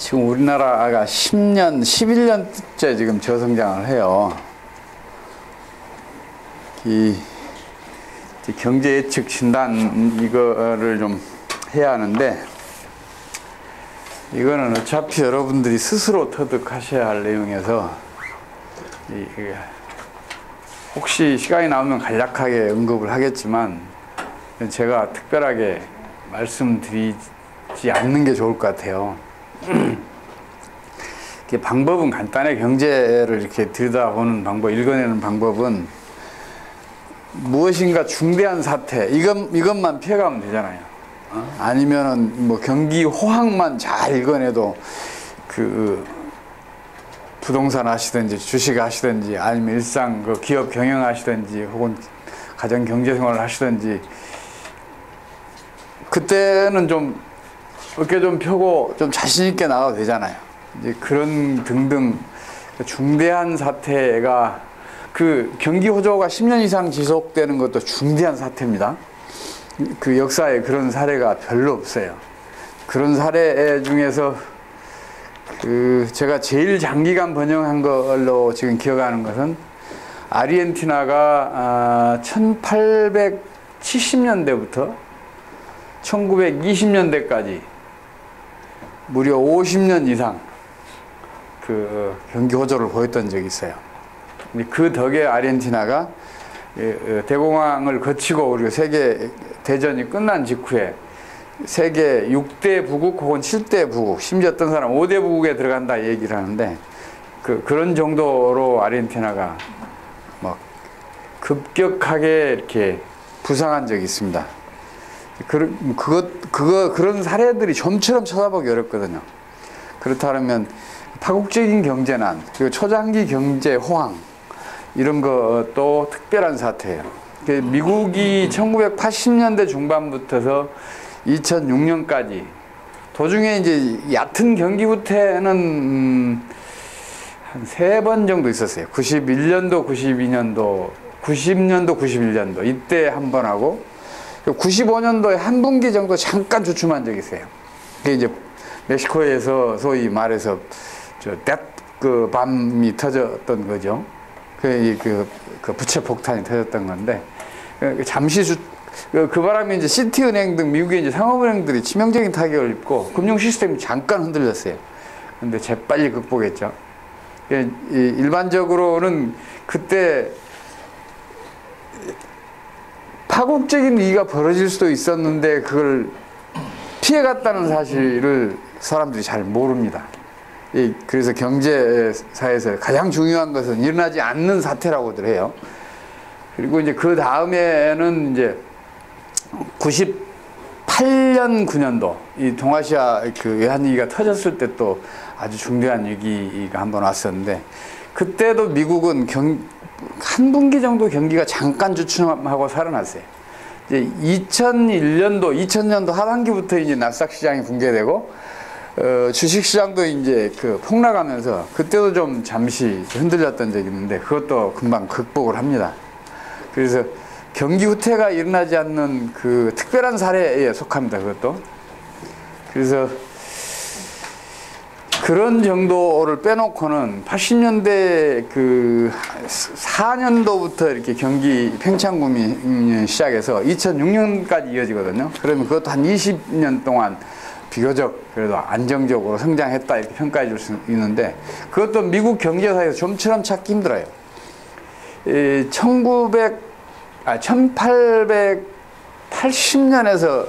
지금 우리나라가 10년, 11년째 지금 저성장을 해요. 이 경제 예측 진단 이거를 좀 해야 하는데, 이거는 어차피 여러분들이 스스로 터득하셔야 할 내용에서 혹시 시간이 나오면 간략하게 언급을 하겠지만 제가 특별하게 말씀드리지 않는 게 좋을 것 같아요. 방법은 간단해. 경제를 이렇게 들여다보는 방법, 읽어내는 방법은 무엇인가 중대한 사태, 이것만 피해가면 되잖아요. 아니면은 뭐 경기 호황만 잘 읽어내도 그 부동산 하시든지 주식 하시든지 아니면 일상 그 기업 경영하시든지 혹은 가정 경제 생활을 하시든지 그때는 좀 어깨 좀 펴고 좀 자신 있게 나가도 되잖아요. 이제 그런 등등 중대한 사태가 그 경기 호조가 10년 이상 지속되는 것도 중대한 사태입니다. 그 역사에 그런 사례가 별로 없어요. 그런 사례 중에서 제가 제일 장기간 번영한 걸로 지금 기억하는 것은 아르헨티나가 1870년대부터 1920년대까지 무려 50년 이상 그 경기 호조를 보였던 적이 있어요. 그 덕에 아르헨티나가 대공황을 거치고 우리가 세계 대전이 끝난 직후에 세계 6대 부국 혹은 7대 부국, 심지어 어떤 사람 5대 부국에 들어간다 얘기를 하는데 그런 정도로 아르헨티나가 막 급격하게 이렇게 부상한 적이 있습니다. 그런 사례들이 좀처럼 찾아보기 어렵거든요. 그렇다면 파국적인 경제난, 그리고 초장기 경제 호황, 이런 것도 특별한 사태예요. 미국이 1980년대 중반부터서 2006년까지 도중에 이제 얕은 경기 후퇴는 한 3번 정도 있었어요. 91년도, 92년도, 90년도, 91년도 이때 한 번 하고 95년도에 한 분기 정도 잠깐 주춤한 적이 있어요. 그게 이제 멕시코에서 소위 말해서 그 밤이 터졌던 거죠. 그 부채 폭탄이 터졌던 건데, 잠시 그 바람에 이제 시티은행 등 미국의 이제 상업은행들이 치명적인 타격을 입고 금융 시스템이 잠깐 흔들렸어요. 근데 재빨리 극복했죠. 일반적으로는 그때 파국적인 위기가 벌어질 수도 있었는데 그걸 피해갔다는 사실을 사람들이 잘 모릅니다. 그래서 경제사에서 가장 중요한 것은 일어나지 않는 사태라고들 해요. 그리고 이제 그 다음에는 이제 98년, 9년도 이 동아시아 그 외환위기가 터졌을 때 또 아주 중대한 위기가 한번 왔었는데 그때도 미국은 한 분기 정도 경기가 잠깐 주춤하고 살아났어요. 이제 2001년도, 2000년도 하반기부터 이제 나스닥 시장이 붕괴되고 주식 시장도 이제 폭락하면서 그때도 좀 잠시 흔들렸던 적이 있는데 그것도 금방 극복을 합니다. 그래서 경기 후퇴가 일어나지 않는 그 특별한 사례에 속합니다. 그것도. 그래서 그런 정도를 빼놓고는 80년대 그 4년도부터 이렇게 경기 팽창금이 시작해서 2006년까지 이어지거든요. 그러면 그것도 한 20년 동안 비교적 그래도 안정적으로 성장했다 이렇게 평가해 줄 수 있는데 그것도 미국 경제사에서 좀처럼 찾기 힘들어요. 1880년에서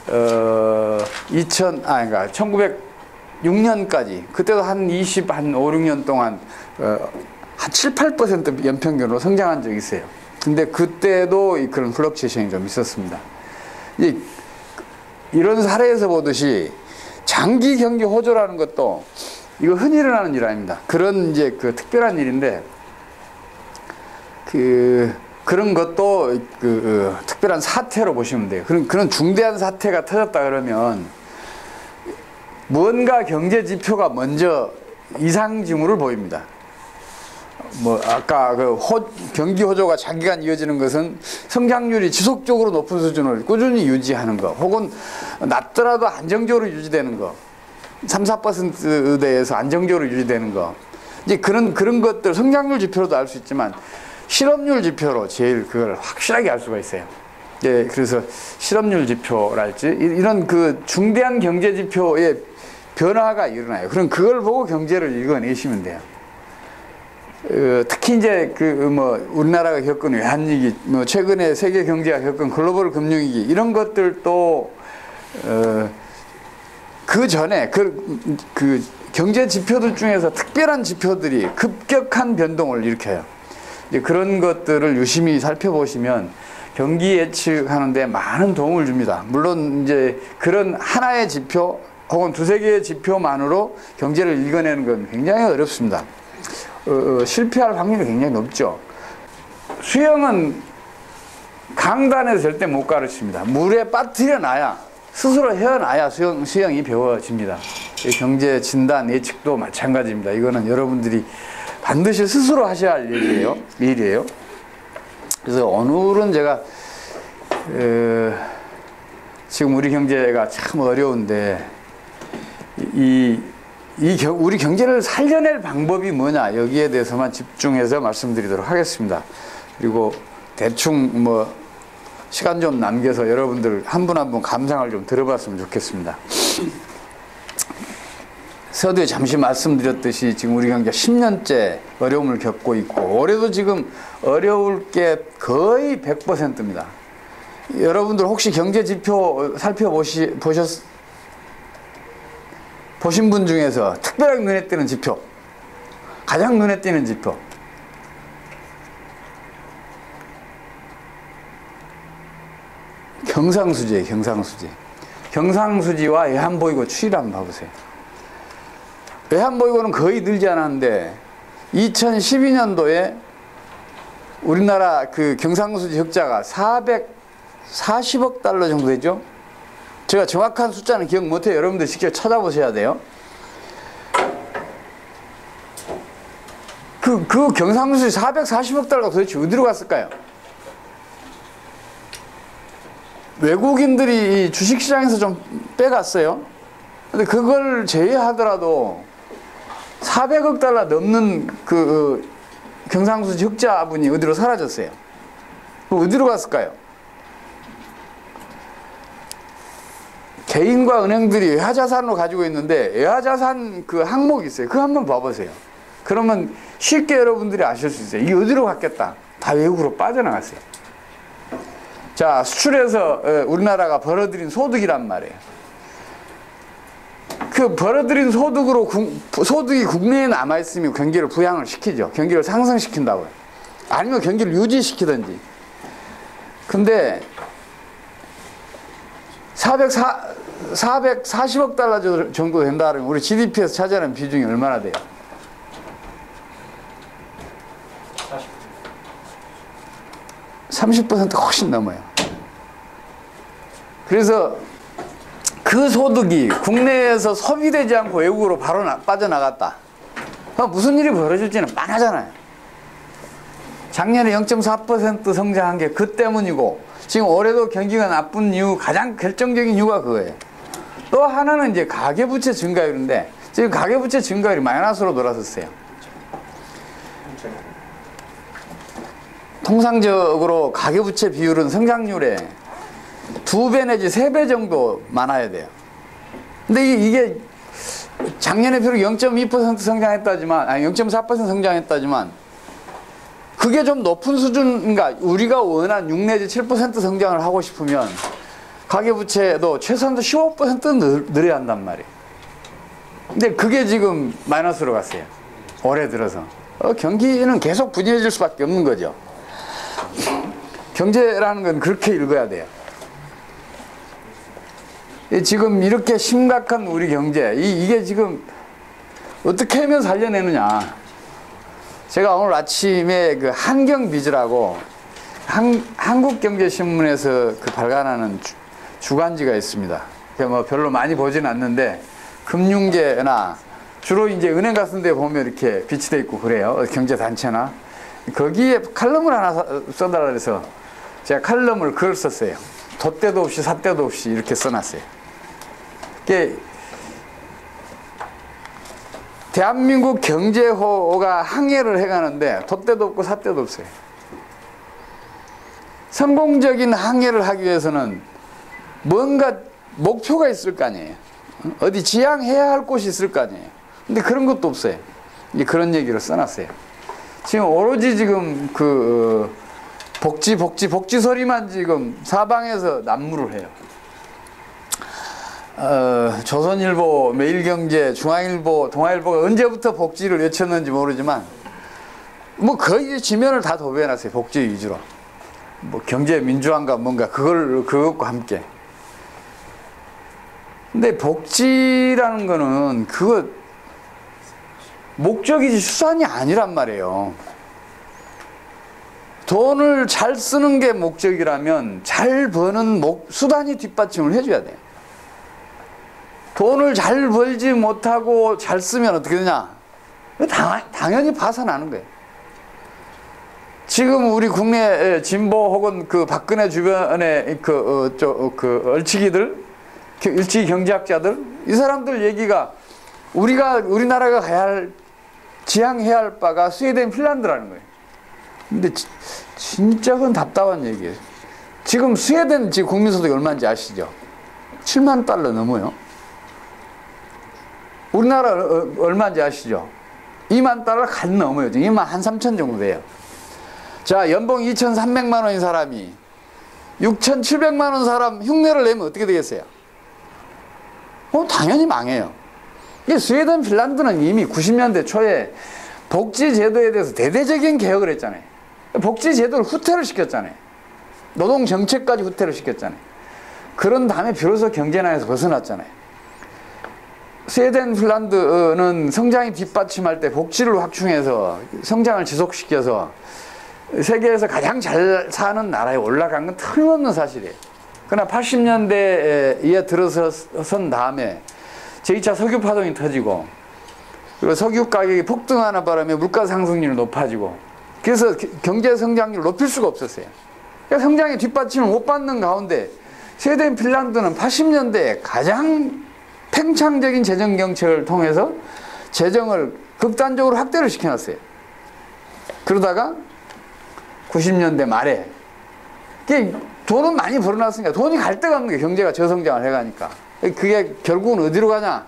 그러니까 1906년까지 그때도 한 5, 6년 동안 한 7, 8% 연평균으로 성장한 적이 있어요. 근데 그때도 그런 플럭추에이션이 좀 있었습니다. 이런 사례에서 보듯이 장기 경기 호조라는 것도 이거 흔히 일어나는 일 아닙니다. 그런 이제 그 특별한 일인데 그런 것도 특별한 사태로 보시면 돼요. 그런 중대한 사태가 터졌다 그러면 무언가 경제 지표가 먼저 이상 징후를 보입니다. 뭐 아까 경기 호조가 장기간 이어지는 것은 성장률이 지속적으로 높은 수준을 꾸준히 유지하는 거, 혹은 낮더라도 안정적으로 유지되는 거, 4%대에서 안정적으로 유지되는 거. 이제 그런 것들 성장률 지표로도 알 수 있지만 실업률 지표로 제일 그걸 확실하게 알 수가 있어요. 예, 그래서 실업률 지표랄지 이런 그 중대한 경제 지표의 변화가 일어나요. 그럼 그걸 보고 경제를 읽어내시면 돼요. 특히 이제 우리나라가 겪은 외환위기, 최근에 세계 경제가 겪은 글로벌 금융위기 이런 것들도 그 전에 그 경제 지표들 중에서 특별한 지표들이 급격한 변동을 일으켜요. 이제 그런 것들을 유심히 살펴보시면 경기 예측하는데 많은 도움을 줍니다. 물론 이제 그런 하나의 지표 혹은 두세 개의 지표만으로 경제를 읽어내는 건 굉장히 어렵습니다. 실패할 확률이 굉장히 높죠. 수영은 강단에서 절대 못 가르칩니다. 물에 빠뜨려 놔야, 스스로 헤어나야 수영이 배워집니다. 경제 진단 예측도 마찬가지입니다. 이거는 여러분들이 반드시 스스로 하셔야 할 일이에요. 그래서 오늘은 제가 지금 우리 경제가 참 어려운데 우리 경제를 살려낼 방법이 뭐냐, 여기에 대해서만 집중해서 말씀드리도록 하겠습니다. 그리고 대충 시간 좀 남겨서 여러분들 한 분 한 분 감상을 좀 들어봤으면 좋겠습니다. 서두에 잠시 말씀드렸듯이 지금 우리 경제가 10년째 어려움을 겪고 있고 올해도 지금 어려울 게 거의 100%입니다. 여러분들 혹시 경제 지표 살펴보신 분 중에서 특별하게 눈에 띄는 지표, 가장 눈에 띄는 지표, 경상수지예요. 경상수지와 외환보유고 추이를 한번 봐보세요. 외환보유고는 거의 늘지 않았는데 2012년도에 우리나라 그 경상수지 흑자가 440억 달러 정도 되죠. 제가 정확한 숫자는 기억 못해요. 여러분들 직접 찾아보셔야 돼요. 그 경상수지 440억 달러가 도대체 어디로 갔을까요? 외국인들이 주식시장에서 좀 빼갔어요. 근데 그걸 제외하더라도 400억 달러 넘는 그 경상수지 흑자분이 어디로 사라졌어요? 어디로 갔을까요? 개인과 은행들이 외화자산으로 가지고 있는데 외화자산 그 항목이 있어요. 그거 한번 봐보세요. 그러면 쉽게 여러분들이 아실 수 있어요. 이게 어디로 갔겠다. 다 외국으로 빠져나갔어요. 자, 수출해서 우리나라가 벌어들인 소득이란 말이에요. 그 벌어들인 소득으로 소득이 국내에 남아있으면 경기를 부양을 시키죠. 경기를 상승시킨다고요. 아니면 경기를 유지시키든지. 근데 440억 달러 정도 된다 그러면 우리 GDP에서 차지하는 비중이 얼마나 돼요? 30% 훨씬 넘어요. 그래서 그 소득이 국내에서 소비되지 않고 외국으로 바로 빠져나갔다. 무슨 일이 벌어질지는 뻔하잖아요. 작년에 0.4% 성장한 게 그 때문이고 지금 올해도 경기가 나쁜 이유, 가장 결정적인 이유가 그거예요. 또 하나는 이제 가계부채 증가율인데 지금 가계부채 증가율이 마이너스로 돌아섰어요. 통상적으로 가계부채 비율은 성장률에 2배 내지 3배 정도 많아야 돼요. 근데 이게 작년에 비록 0.2% 성장했다지만, 아니 0.4% 성장했다지만 그게 좀 높은 수준인가, 우리가 원한 6 내지 7% 성장을 하고 싶으면 가계부채도 최소한도 15% 늘어야 한단 말이에요. 근데 그게 지금 마이너스로 갔어요. 올해 들어서. 경기는 계속 부진해질 수밖에 없는 거죠. 경제라는 건 그렇게 읽어야 돼요. 지금 이렇게 심각한 우리 경제, 이게 지금 어떻게 하면 살려내느냐. 제가 오늘 아침에 그 한경비즈라고 한국경제신문에서 그 발간하는 주간지가 있습니다. 뭐 별로 많이 보진 않는데 금융계나 주로 이제 은행 같은 데 보면 이렇게 비치돼 있고 그래요. 경제단체나. 거기에 칼럼을 하나 써달라 그래서 제가 칼럼을 그걸 썼어요. 돛대도 없이 삿대도 없이 이렇게 써놨어요. 대한민국 경제호가 항해를 해가는데 돛대도 없고 삿대도 없어요. 성공적인 항해를 하기 위해서는 뭔가 목표가 있을 거 아니에요. 어디 지향해야 할 곳이 있을 거 아니에요. 근데 그런 것도 없어요. 이제 그런 얘기를 써놨어요. 지금 오로지 지금 복지 소리만 지금 사방에서 난무를 해요. 조선일보, 매일경제, 중앙일보, 동아일보가 언제부터 복지를 외쳤는지 모르지만 뭐 거의 지면을 다 도배해놨어요. 복지 위주로. 뭐 경제 민주화인가 뭔가 그것과 함께. 근데 복지라는 거는 그거 목적이지 수단이 아니란 말이에요. 돈을 잘 쓰는 게 목적이라면 잘 버는 수단이 뒷받침을 해줘야 돼요. 돈을 잘 벌지 못하고 잘 쓰면 어떻게 되냐? 당연히 파산하는 거예요. 지금 우리 국내 진보 혹은 그 박근혜 주변의 얼치기들, 일찍이 경제학자들, 이 사람들 얘기가 우리나라가 지향해야 할 바가 스웨덴, 핀란드라는 거예요. 근데 진짜 그건 답답한 얘기예요. 지금 스웨덴 국민소득이 얼마인지 아시죠? 7만 달러 넘어요. 우리나라 얼마인지 아시죠? 2만 달러 간 넘어요. 2만 한 3천 정도 돼요. 자, 연봉 2,300만 원인 사람이 6,700만 원 사람 흉내를 내면 어떻게 되겠어요? 당연히 망해요. 스웨덴, 핀란드는 이미 90년대 초에 복지제도에 대해서 대대적인 개혁을 했잖아요. 복지제도를 후퇴를 시켰잖아요. 노동정책까지 후퇴를 시켰잖아요. 그런 다음에 비로소 경제난에서 벗어났잖아요. 스웨덴, 핀란드는 성장이 뒷받침할 때 복지를 확충해서 성장을 지속시켜서 세계에서 가장 잘 사는 나라에 올라간 건 틀림없는 사실이에요. 그러나 80년대에 들어선 다음에 제2차 석유 파동이 터지고 그리고 석유 가격이 폭등하는 바람에 물가 상승률이 높아지고 그래서 경제 성장률을 높일 수가 없었어요. 그러니까 성장의 뒷받침을 못 받는 가운데 스웨덴, 핀란드는 80년대에 가장 팽창적인 재정 정책을 통해서 재정을 극단적으로 확대를 시켜놨어요. 그러다가 90년대 말에 돈은 많이 벌어놨으니까 돈이 갈 데가 없는 게 경제가 저성장을 해가니까 그게 결국은 어디로 가냐?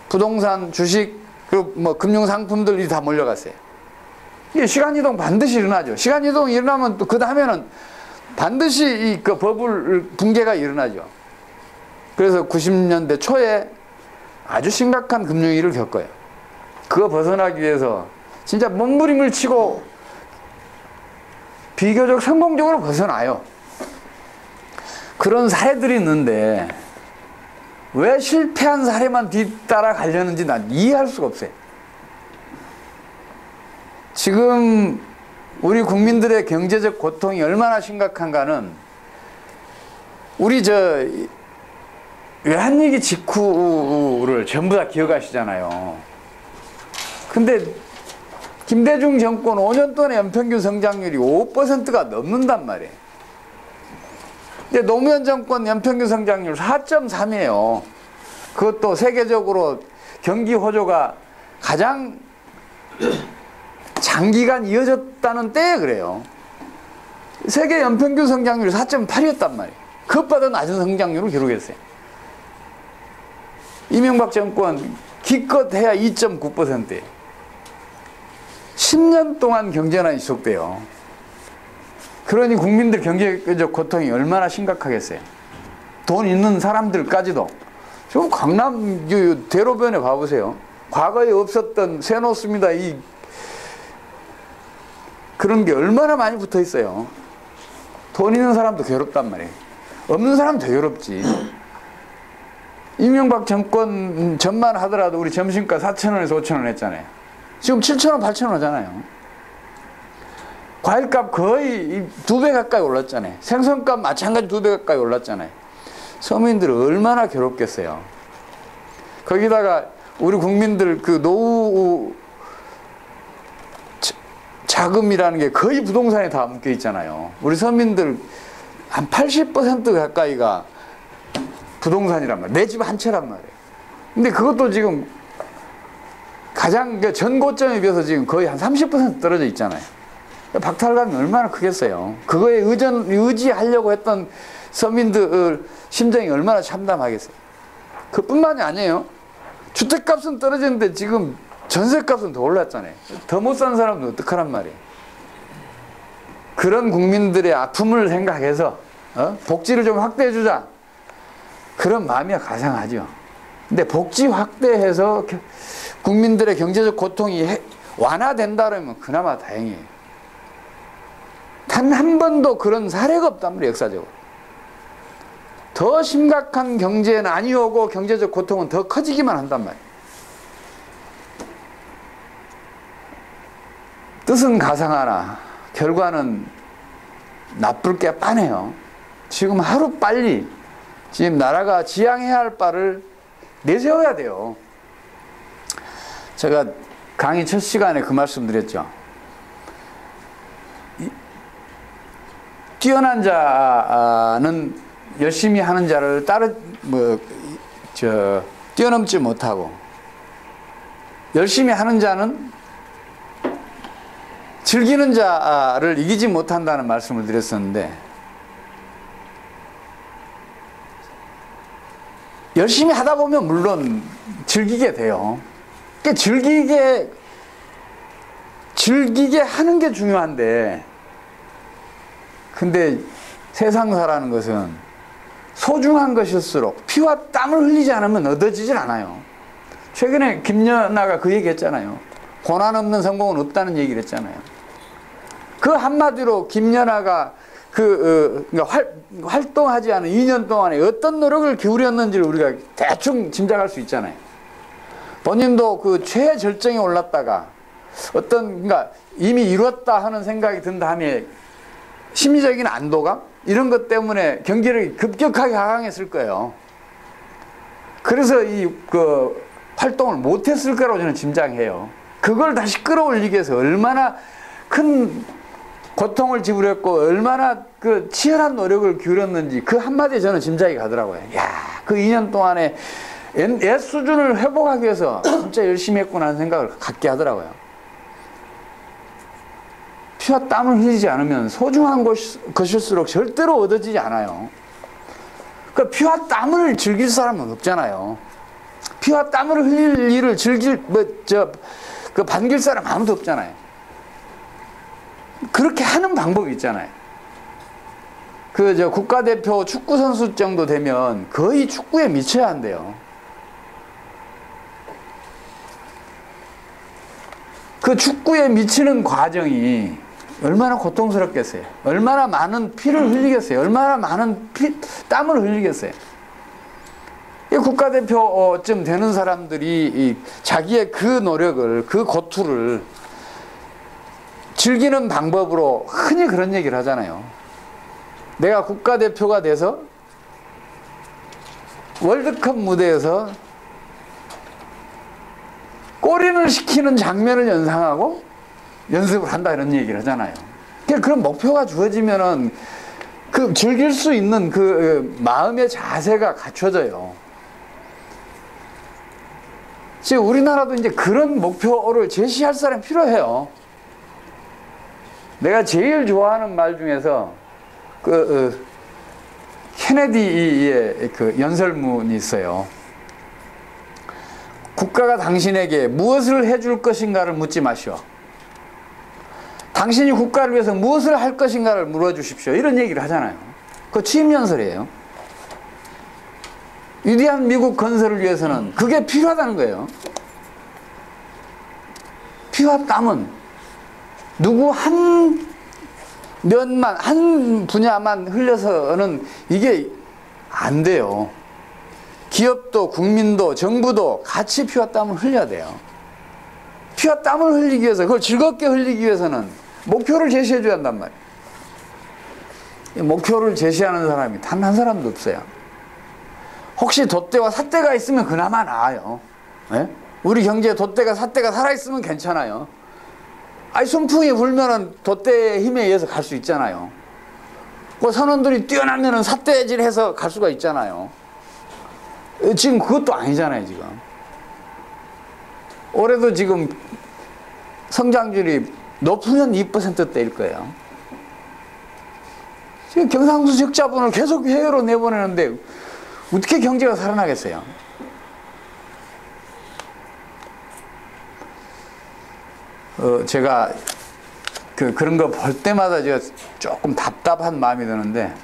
부동산, 주식, 그리고 뭐 금융상품들이 다 몰려갔어요. 이게 시간이동 반드시 일어나죠. 시간이동이 일어나면 또 그 다음에는 반드시 그 버블 붕괴가 일어나죠. 그래서 90년대 초에 아주 심각한 금융위기를 겪어요. 그거 벗어나기 위해서 진짜 몸부림을 치고 비교적 성공적으로 벗어나요. 그런 사례들이 있는데 왜 실패한 사례만 뒤따라 가려는지 난 이해할 수가 없어요. 지금 우리 국민들의 경제적 고통이 얼마나 심각한가는 우리 외환위기 직후를 전부 다 기억하시잖아요. 근데 김대중 정권 5년 동안의 연평균 성장률이 5%가 넘는단 말이에요. 근데 노무현 정권 연평균 성장률 4.3이에요. 그것도 세계적으로 경기 호조가 가장 장기간 이어졌다는 때에 그래요. 세계 연평균 성장률이 4.8이었단 말이에요. 그것보다 낮은 성장률을 기록했어요. 이명박 정권 기껏해야 2.9%예요. 10년 동안 경제난이 지속돼요. 그러니 국민들 경제적 고통이 얼마나 심각하겠어요. 돈 있는 사람들까지도. 지금 강남 대로변에 가보세요. 과거에 없었던 세놓습니다. 그런 게 얼마나 많이 붙어 있어요. 돈 있는 사람도 괴롭단 말이에요. 없는 사람 더 괴롭지. 이명박 정권 전만 하더라도 우리 점심가 4,000원에서 5,000원 했잖아요. 지금 7,000원, 8,000원 하잖아요. 과일값 거의 2배 가까이 올랐잖아요. 생선값 마찬가지 2배 가까이 올랐잖아요. 서민들 얼마나 괴롭겠어요. 거기다가 우리 국민들 그 노후 자금이라는 게 거의 부동산에 다 묶여 있잖아요. 우리 서민들 한 80% 가까이가 부동산이란 말이에요. 내 집 한 채란 말이에요. 근데 그것도 지금 가장 전 고점에 비해서 지금 거의 한 30% 떨어져 있잖아요. 박탈감이 얼마나 크겠어요. 그거에 의지하려고 했던 서민들 심정이 얼마나 참담하겠어요. 그뿐만이 아니에요. 주택값은 떨어졌는데 지금 전세값은 더 올랐잖아요. 더 못 사는 사람도 어떡하란 말이에요. 그런 국민들의 아픔을 생각해서 복지를 좀 확대해주자, 그런 마음이 가상하죠. 근데 복지 확대해서 국민들의 경제적 고통이 완화된다면 그나마 다행이에요. 단 한 번도 그런 사례가 없단 말이에요, 역사적으로. 더 심각한 경제는 아니 오고 경제적 고통은 더 커지기만 한단 말이에요. 뜻은 가상하나 결과는 나쁠 게 뻔해요. 지금 하루빨리 지금 나라가 지향해야 할 바를 내세워야 돼요. 제가 강의 첫 시간에 그 말씀 드렸죠. 뛰어난 자는 열심히 하는 자를 뛰어넘지 못하고, 열심히 하는 자는 즐기는 자를 이기지 못한다는 말씀을 드렸었는데, 열심히 하다 보면 물론 즐기게 돼요. 그러니까 즐기게 하는 게 중요한데, 근데 세상 사라는 것은 소중한 것일수록 피와 땀을 흘리지 않으면 얻어지질 않아요. 최근에 김연아가 그 얘기 했잖아요. 고난 없는 성공은 없다는 얘기를 했잖아요. 그 한마디로 김연아가 활동하지 않은 2년 동안에 어떤 노력을 기울였는지를 우리가 대충 짐작할 수 있잖아요. 본인도 그 최절정에 올랐다가 그러니까 이미 이뤘다 하는 생각이 든 다음에 심리적인 안도감? 이런 것 때문에 경기력이 급격하게 하강했을 거예요. 그래서 활동을 못했을 거라고 저는 짐작해요. 그걸 다시 끌어올리기 위해서 얼마나 큰 고통을 지불했고 얼마나 치열한 노력을 기울였는지 그 한마디에 저는 짐작이 가더라고요. 야, 그 2년 동안에 옛 수준을 회복하기 위해서 진짜 열심히 했구나 하는 생각을 갖게 하더라고요. 피와 땀을 흘리지 않으면 소중한 것일수록 절대로 얻어지지 않아요. 그러니까 피와 땀을 즐길 사람은 없잖아요. 피와 땀을 흘릴 일을 반길 사람 아무도 없잖아요. 그렇게 하는 방법이 있잖아요. 국가대표 축구선수 정도 되면 거의 축구에 미쳐야 한대요. 그 축구에 미치는 과정이 얼마나 고통스럽겠어요. 얼마나 많은 피를 흘리겠어요. 얼마나 많은 땀을 흘리겠어요. 이 국가대표쯤 되는 사람들이 자기의 그 노력을, 그 고투를 즐기는 방법으로 흔히 그런 얘기를 하잖아요. 내가 국가대표가 돼서 월드컵 무대에서 골인을 시키는 장면을 연상하고 연습을 한다, 이런 얘기를 하잖아요. 그런 목표가 주어지면은 즐길 수 있는 마음의 자세가 갖춰져요. 지금 우리나라도 이제 그런 목표를 제시할 사람이 필요해요. 내가 제일 좋아하는 말 중에서 케네디의 연설문이 있어요. 국가가 당신에게 무엇을 해줄 것인가를 묻지 마시오. 당신이 국가를 위해서 무엇을 할 것인가를 물어주십시오. 이런 얘기를 하잖아요. 그 취임연설이에요. 위대한 미국 건설을 위해서는 그게 필요하다는 거예요. 피와 땀은 누구 한 분야만 흘려서는 이게 안 돼요. 기업도 국민도 정부도 같이 피와 땀을 흘려야 돼요. 피와 땀을 흘리기 위해서, 그걸 즐겁게 흘리기 위해서는 목표를 제시해 줘야 한단 말이에요. 목표를 제시하는 사람이 단 한 사람도 없어요. 혹시 돛대와 삿대가 있으면 그나마 나아요. 네? 우리 경제에 돛대가 삿대가 살아있으면 괜찮아요. 손풍이 불면은 돛대의 힘에 의해서 갈 수 있잖아요. 그 선원들이 뛰어나면은 삿대질해서 갈 수가 있잖아요. 지금 그것도 아니잖아요, 지금. 올해도 지금 성장률이 높으면 2%대일 거예요. 지금 경상수 적자분을 계속 해외로 내보내는데 어떻게 경제가 살아나겠어요? 제가 그런 거 볼 때마다 제가 조금 답답한 마음이 드는데,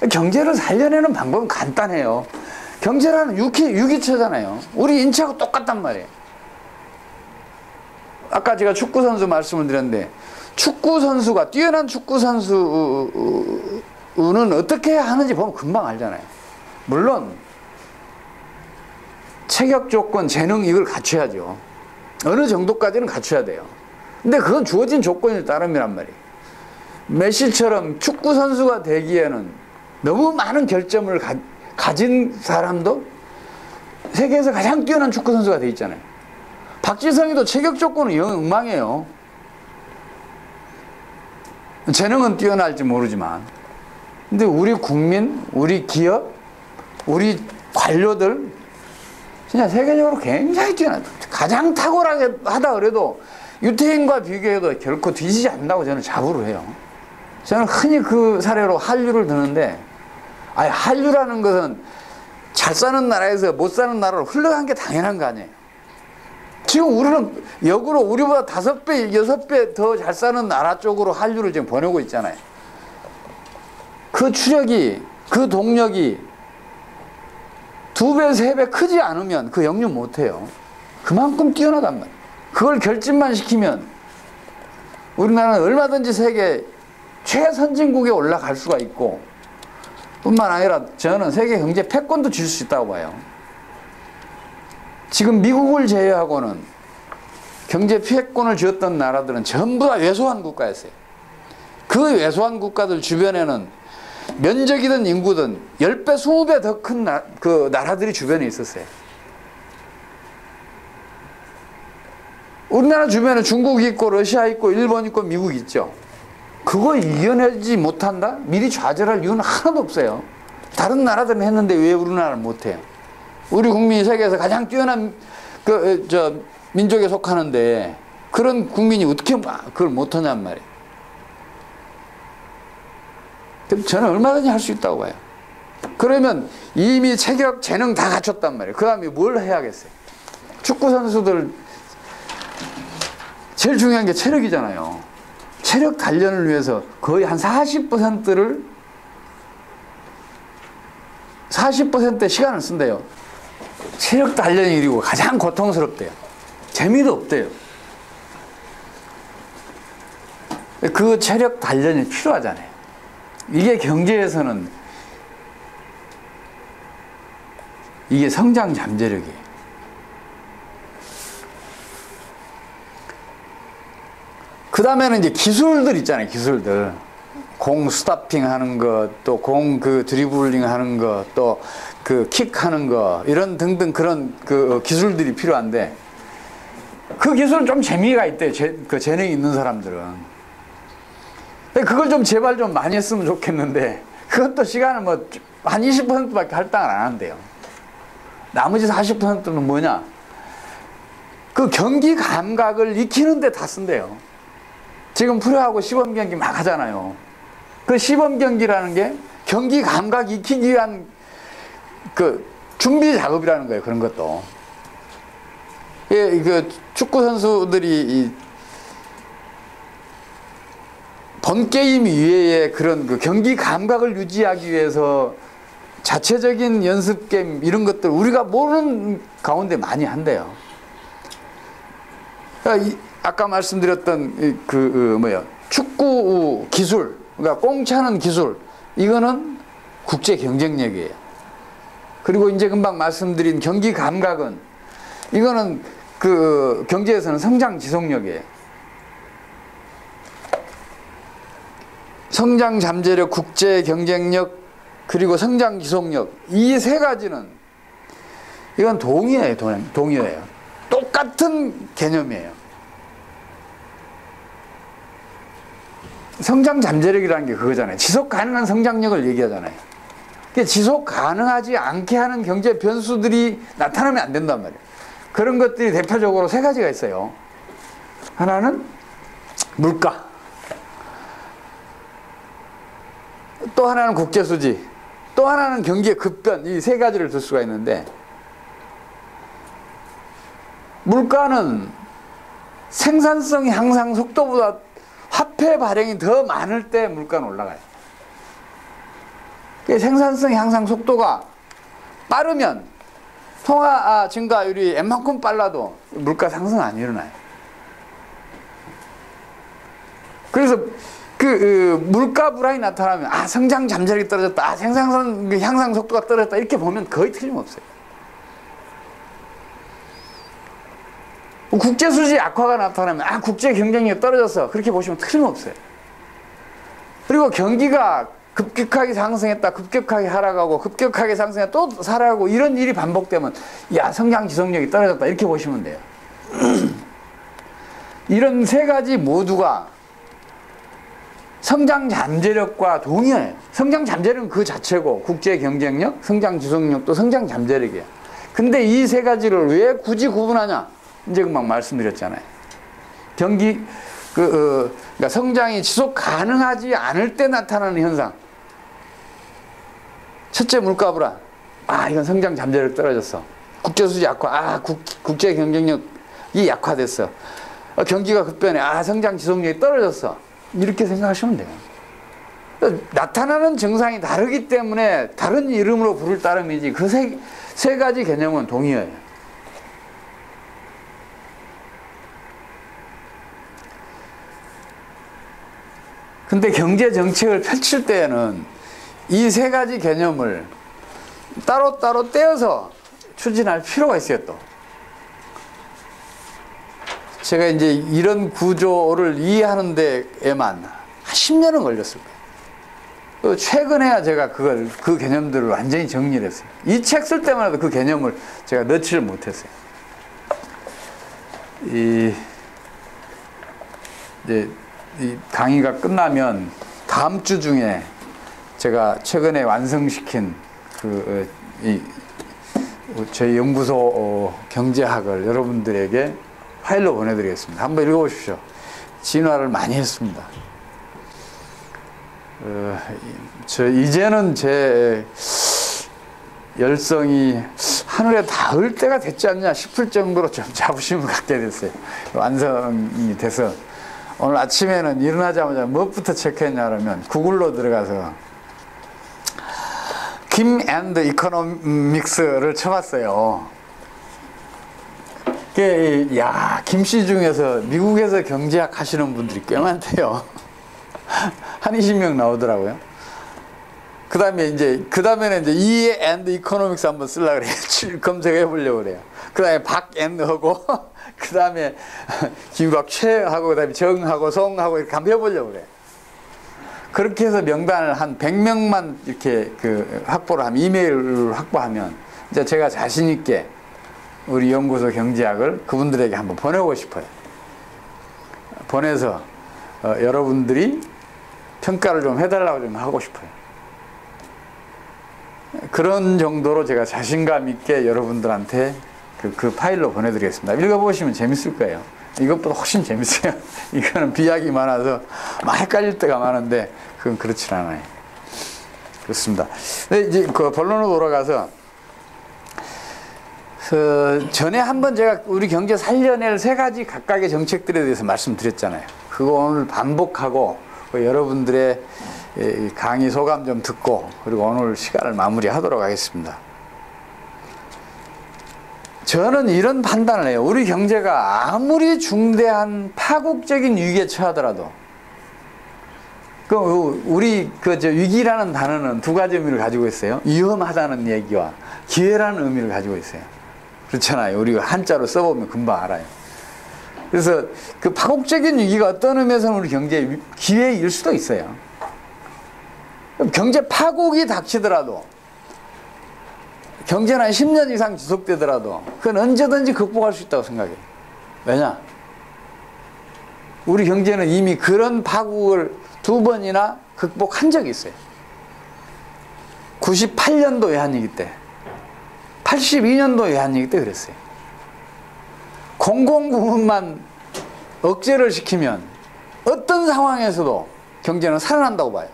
경제를 살려내는 방법은 간단해요. 경제라는 유기체잖아요. 우리 인체하고 똑같단 말이에요. 아까 제가 축구 선수 말씀을 드렸는데, 축구 선수가, 뛰어난 축구 선수는 어떻게 하는지 보면 금방 알잖아요. 물론 체격 조건, 재능 이걸 갖춰야죠. 어느 정도까지는 갖춰야 돼요. 근데 그건 주어진 조건일 따름이란 말이에요. 메시처럼 축구 선수가 되기에는 너무 많은 결점을 가진 사람도 세계에서 가장 뛰어난 축구 선수가 돼 있잖아요. 박지성이도 체격 조건은 영 엉망이에요. 재능은 뛰어날지 모르지만. 근데 우리 국민, 우리 기업, 우리 관료들 진짜 세계적으로 굉장히 뛰어나다. 가장 탁월하다 그래도 유태인과 비교해도 결코 뒤지지 않는다고 저는 자부를 해요. 저는 흔히 그 사례로 한류를 드는데, 아니 한류라는 것은 잘 사는 나라에서 못 사는 나라로 흘러간 게 당연한 거 아니에요. 지금 우리는 역으로 우리보다 5배, 6배 더 잘 사는 나라 쪽으로 한류를 지금 보내고 있잖아요. 그 추력이, 그 동력이 2배, 3배 크지 않으면 그 역류 못해요. 그만큼 뛰어나단 말이에요. 그걸 결집만 시키면 우리나라는 얼마든지 세계 최선진국에 올라갈 수가 있고, 뿐만 아니라 저는 세계 경제 패권도 질 수 있다고 봐요. 지금 미국을 제외하고는 경제 패권을 쥐었던 나라들은 전부 다 왜소한 국가였어요. 그 왜소한 국가들 주변에는 면적이든 인구든 10배, 20배 더 큰 그 나라들이 주변에 있었어요. 우리나라 주변에 중국 있고 러시아 있고 일본 있고 미국 있죠. 그거 이겨내지 못한다? 미리 좌절할 이유는 하나도 없어요. 다른 나라들은 했는데 왜 우리나라는 못해요? 우리 국민이 세계에서 가장 뛰어난 민족에 속하는데 그런 국민이 어떻게 그걸 못하냔 말이에요. 저는 얼마든지 할 수 있다고 봐요. 그러면 이미 체격, 재능 다 갖췄단 말이에요. 그 다음에 뭘 해야겠어요? 축구 선수들 제일 중요한 게 체력이잖아요. 체력 단련을 위해서 거의 한 40%를 40%의 시간을 쓴대요. 체력 단련이 이리고 가장 고통스럽대요. 재미도 없대요. 그 체력 단련이 필요하잖아요. 이게 경제에서는 이게 성장 잠재력이에요. 그 다음에는 이제 기술들 있잖아요. 기술들. 공 스타핑 하는 것, 또 공 드리블링 하는 것, 또 킥 하는 것, 이런 등등 그런 기술들이 필요한데, 그 기술은 좀 재미가 있대요. 재능이 있는 사람들은. 그걸 좀 제발 좀 많이 했으면 좋겠는데, 그건 또 시간을 한 20%밖에 할당을 안 한대요. 나머지 40%는 뭐냐? 그 경기 감각을 익히는데 다 쓴대요. 지금 프로하고 시범 경기 막 하잖아요. 그 시범 경기라는 게 경기 감각 익히기 위한 준비 작업이라는 거예요. 그런 것도. 예, 축구 선수들이 본 게임 이외에 그런 경기 감각을 유지하기 위해서 자체적인 연습 게임 이런 것들 우리가 모르는 가운데 많이 한대요. 그러니까 아까 말씀드렸던 축구 기술, 그러니까 공 차는 기술, 이거는 국제 경쟁력이에요. 그리고 이제 금방 말씀드린 경기 감각은 이거는 경제에서는 성장 지속력이에요. 성장 잠재력, 국제 경쟁력, 그리고 성장 지속력, 이 세 가지는 이건 동의어예요. 똑같은 개념이에요. 성장 잠재력이라는 게 그거잖아요. 지속 가능한 성장력을 얘기하잖아요. 지속 가능하지 않게 하는 경제 변수들이 나타나면 안 된단 말이에요. 그런 것들이 대표적으로 세 가지가 있어요. 하나는 물가, 또 하나는 국제수지, 또 하나는 경기의 급변. 이 세 가지를 들 수가 있는데, 물가는 생산성 향상 속도보다 화폐 발행이 더 많을 때 물가는 올라가요. 생산성 향상 속도가 빠르면 통화 증가율이 웬만큼 빨라도 물가 상승 안 일어나요. 그래서 물가 불안이 나타나면 성장 잠재력이 떨어졌다, 생산성 향상 속도가 떨어졌다, 이렇게 보면 거의 틀림없어요. 국제수지 악화가 나타나면 국제 경쟁력이 떨어졌어, 그렇게 보시면 틀림없어요. 그리고 경기가 급격하게 상승했다, 급격하게 하락하고, 급격하게 상승했다, 또 하락하고, 이런 일이 반복되면 성장 지속력이 떨어졌다, 이렇게 보시면 돼요. 이런 세 가지 모두가 성장 잠재력과 동의해요. 성장 잠재력은 그 자체고, 국제 경쟁력, 성장 지속력도 성장 잠재력이에요. 근데 이 세 가지를 왜 굳이 구분하냐? 이제 금방 말씀드렸잖아요. 그러니까 성장이 지속 가능하지 않을 때 나타나는 현상. 첫째, 물가 불안. 이건 성장 잠재력 떨어졌어. 국제수지 악화. 국제 경쟁력이 약화됐어. 경기가 급변해. 성장 지속력이 떨어졌어. 이렇게 생각하시면 돼요. 나타나는 증상이 다르기 때문에 다른 이름으로 부를 따름이지, 그 세 가지 개념은 동의어요. 근데 경제 정책을 펼칠 때에는 이 세 가지 개념을 따로따로 떼어서 추진할 필요가 있어요, 또. 제가 이제 이런 구조를 이해하는 데에만 한 10년은 걸렸을 거예요. 최근에야 제가 그 개념들을 완전히 정리를 했어요. 이 책 쓸 때만 해도 그 개념을 제가 넣지를 못했어요. 이제 이 강의가 끝나면 다음 주 중에 제가 최근에 완성시킨 저희 연구소 경제학을 여러분들에게 파일로 보내드리겠습니다. 한번 읽어보십시오. 진화를 많이 했습니다. 이제는 제 열성이 하늘에 닿을 때가 됐지 않냐 싶을 정도로 좀 자부심을 갖게 됐어요. 완성이 돼서 오늘 아침에는 일어나자마자 무엇부터 체크했냐 그러면 구글로 들어가서 김 앤드 이코노믹스를 쳐봤어요. 김씨 중에서 미국에서 경제학 하시는 분들이 꽤 많대요. 한 20명 나오더라고요. 그 다음에는 이제 E and Economics 한번 쓰려고 그래요. 검색해 보려고 그래요. 그 다음에 박 and 하고, 그 다음에 김박최 하고, 그 다음에 정하고, 송하고 이렇게 한번 해보려고 그래요. 그렇게 해서 명단을 한 100명만 이렇게 확보를 하면, 이메일을 확보하면, 이제 제가 자신있게 우리 연구소 경제학을 그분들에게 한번 보내고 싶어요. 보내서, 여러분들이 평가를 좀 해달라고 좀 하고 싶어요. 그런 정도로 제가 자신감 있게 여러분들한테 그 파일로 보내드리겠습니다. 읽어보시면 재밌을 거예요. 이것보다 훨씬 재밌어요. 이거는 비약이 많아서 막 헷갈릴 때가 많은데 그건 그렇지 않아요. 그렇습니다. 근데 이제 그 본론으로 돌아가서 전에 한번 제가 우리 경제 살려낼 세 가지 각각의 정책들에 대해서 말씀드렸잖아요. 그거 오늘 반복하고 여러분들의 강의 소감 좀 듣고 그리고 오늘 시간을 마무리하도록 하겠습니다. 저는 이런 판단을 해요. 우리 경제가 아무리 중대한 파국적인 위기에 처하더라도 우리 위기라는 단어는 두 가지 의미를 가지고 있어요. 위험하다는 얘기와 기회라는 의미를 가지고 있어요. 그렇잖아요. 우리가 한자로 써보면 금방 알아요. 그래서 그 파국적인 위기가 어떤 의미에서는 우리 경제의 기회일 수도 있어요. 경제 파국이 닥치더라도 경제는 한 10년 이상 지속되더라도 그건 언제든지 극복할 수 있다고 생각해요. 왜냐? 우리 경제는 이미 그런 파국을 2번이나 극복한 적이 있어요. 98년도 외환위기 때, 82년도 외환위기 때 그랬어요. 공공부문만 억제를 시키면 어떤 상황에서도 경제는 살아난다고 봐요.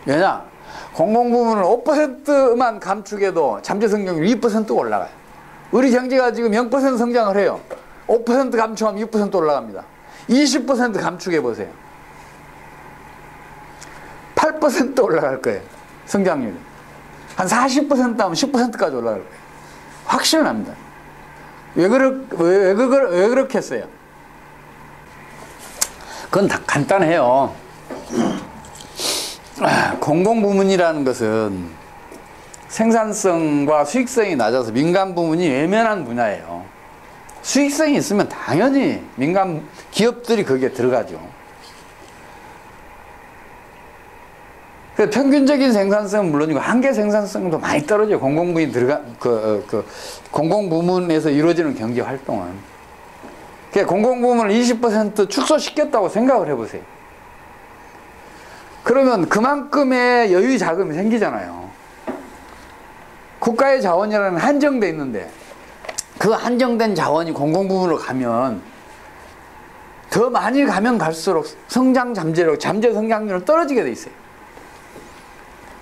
왜냐? 공공부문을 5%만 감축해도 잠재성장률 2% 올라가요. 우리 경제가 지금 0% 성장을 해요. 5% 감축하면 6% 올라갑니다. 20% 감축해보세요. 8% 올라갈 거예요. 성장률이. 한 40% 하면 10%까지 올라갈 거예요. 확실합니다. 왜 그렇게 했어요? 그건 다 간단해요. 공공부문이라는 것은 생산성과 수익성이 낮아서 민간 부문이 외면한 분야예요. 수익성이 있으면 당연히 민간 기업들이 거기에 들어가죠. 평균적인 생산성은 물론이고 한계 생산성도 많이 떨어져요. 공공부문에서 이루어지는 경제 활동은. 공공부문을 20% 축소시켰다고 생각을 해보세요. 그러면 그만큼의 여유 자금이 생기잖아요. 국가의 자원이라는 한정돼 있는데 그 한정된 자원이 공공부문으로 가면 더 많이 가면 갈수록 성장 잠재력, 잠재 성장률은 떨어지게 돼 있어요.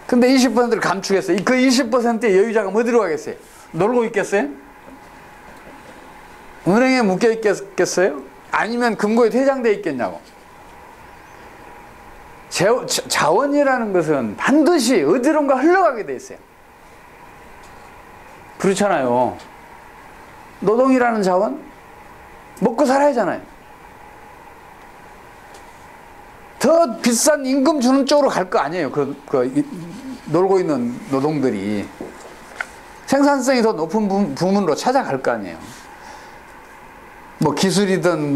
근데 20%를 감축했어요. 그 20%의 여유자금 어디로 가겠어요? 놀고 있겠어요? 은행에 묶여 있겠어요? 아니면 금고에 퇴장돼 있겠냐고. 자원이라는 것은 반드시 어디론가 흘러가게 돼 있어요. 그렇잖아요. 노동이라는 자원 먹고 살아야잖아요. 더 비싼 임금 주는 쪽으로 갈 거 아니에요. 놀고 있는 노동들이 생산성이 더 높은 부문으로 찾아갈 거 아니에요. 뭐 기술이든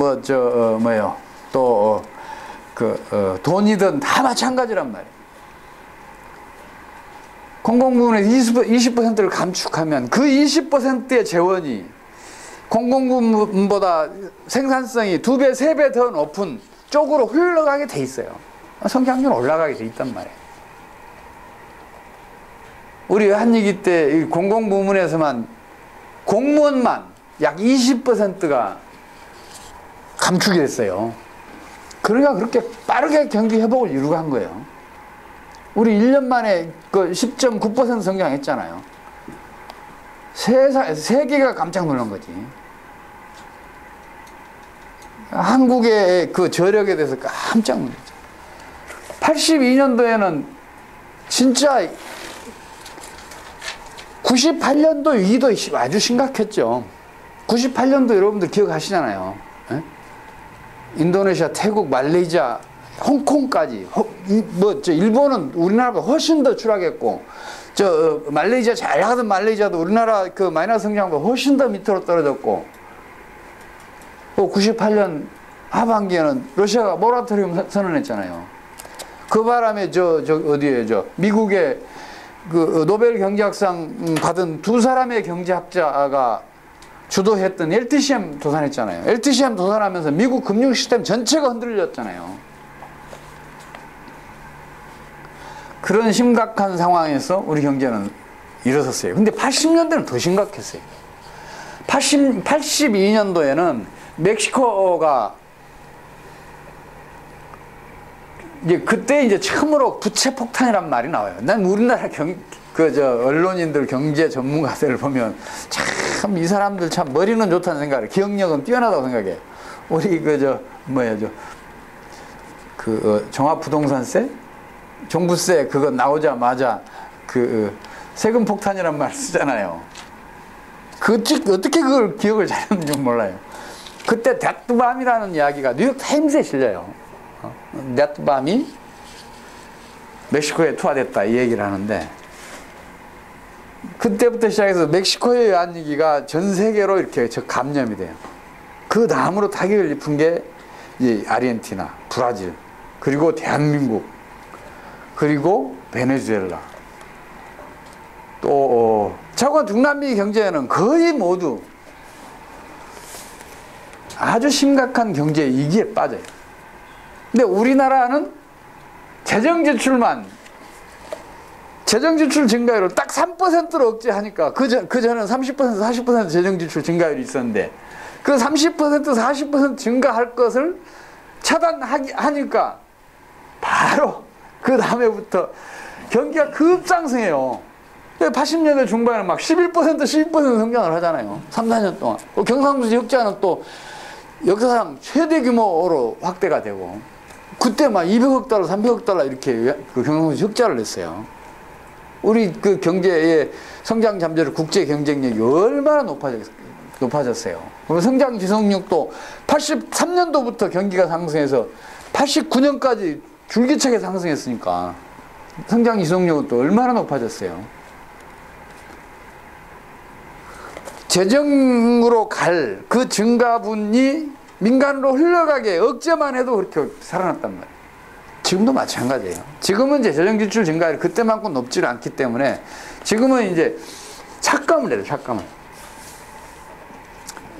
돈이든 다 마찬가지란 말이에요. 공공부문에서 20%를 감축하면 그 20%의 재원이 공공부문보다 생산성이 2배, 3배 더 높은 쪽으로 흘러가게 돼 있어요. 성장률 올라가게 돼 있단 말이에요. 우리 한의기 때 공공부문에서만 공무원만 약 20%가 감축이 됐어요. 그러니까 그렇게 빠르게 경기 회복을 이루고 한 거예요. 우리 1년 만에 그 10.9% 성장했잖아요. 세계가 깜짝 놀란 거지. 한국의 그 저력에 대해서 깜짝 놀랐죠. 82년도에는 진짜 98년도 위기도 아주 심각했죠. 98년도 여러분들 기억하시잖아요. 에? 인도네시아, 태국, 말레이시아, 홍콩까지. 일본은 우리나라보다 훨씬 더 추락했고, 말레이시아 잘 나가던 말레이시아도 우리나라 그 마이너스 성장보다 훨씬 더 밑으로 떨어졌고, 98년 하반기에는 러시아가 모라토리움 선언했잖아요. 그 바람에 미국의 그 노벨 경제학상 받은 두 사람의 경제학자가 주도했던 LTCM 도산했잖아요. LTCM 도산하면서 미국 금융 시스템 전체가 흔들렸잖아요. 그런 심각한 상황에서 우리 경제는 일어섰어요. 근데 80년대는 더 심각했어요. 82년도에는 멕시코가 그때 처음으로 부채 폭탄이란 말이 나와요. 난 우리나라 언론인들, 경제 전문가들을 보면 참 이 사람들 참 머리는 좋다는 생각을, 기억력은 뛰어나다고 생각해요. 우리 종합부동산세? 종부세 그거 나오자마자 세금 폭탄이란 말 쓰잖아요. 어떻게 그걸 기억을 잘했는지 몰라요. 그때 닷밤이라는 이야기가 뉴욕타임스에 실려요. 닷밤이 멕시코에 투하됐다 이 얘기를 하는데, 그때부터 시작해서 멕시코의 외환위기가 전 세계로 이렇게 감염이 돼요. 그 다음으로 타격을 입은 게 아르헨티나, 브라질, 그리고 대한민국, 그리고 베네수엘라, 또 자고 중남미 경제는 거의 모두 아주 심각한 경제 위기에 빠져요. 근데 우리나라는 재정 지출 증가율을 딱 3%로 억제하니까 그 전에는 30% 40% 재정 지출 증가율이 있었는데 그 30% 40% 증가할 것을 차단하니까 바로 그 다음에부터 경기가 급상승해요. 80년대 중반에 막 11% 12% 성장을 하잖아요. 3, 4년 동안. 경상수지 흑자는 또 역사상 최대 규모로 확대가 되고, 그때 막 200억 달러, 300억 달러 이렇게 그 경상수지 흑자를 냈어요. 우리 그 경제의 성장 잠재력, 국제 경쟁력이 얼마나 높아졌어요. 그럼 성장 지속력도 83년도부터 경기가 상승해서 89년까지 줄기차게 상승했으니까 성장 지속력은 또 얼마나 높아졌어요. 재정으로 갈 그 증가분이 민간으로 흘러가게 억제만 해도 그렇게 살아났단 말이에요. 지금도 마찬가지예요. 지금은 이제 재정 지출 증가율이 그때만큼 높지는 않기 때문에 지금은 이제 착감을 해요. 착감을.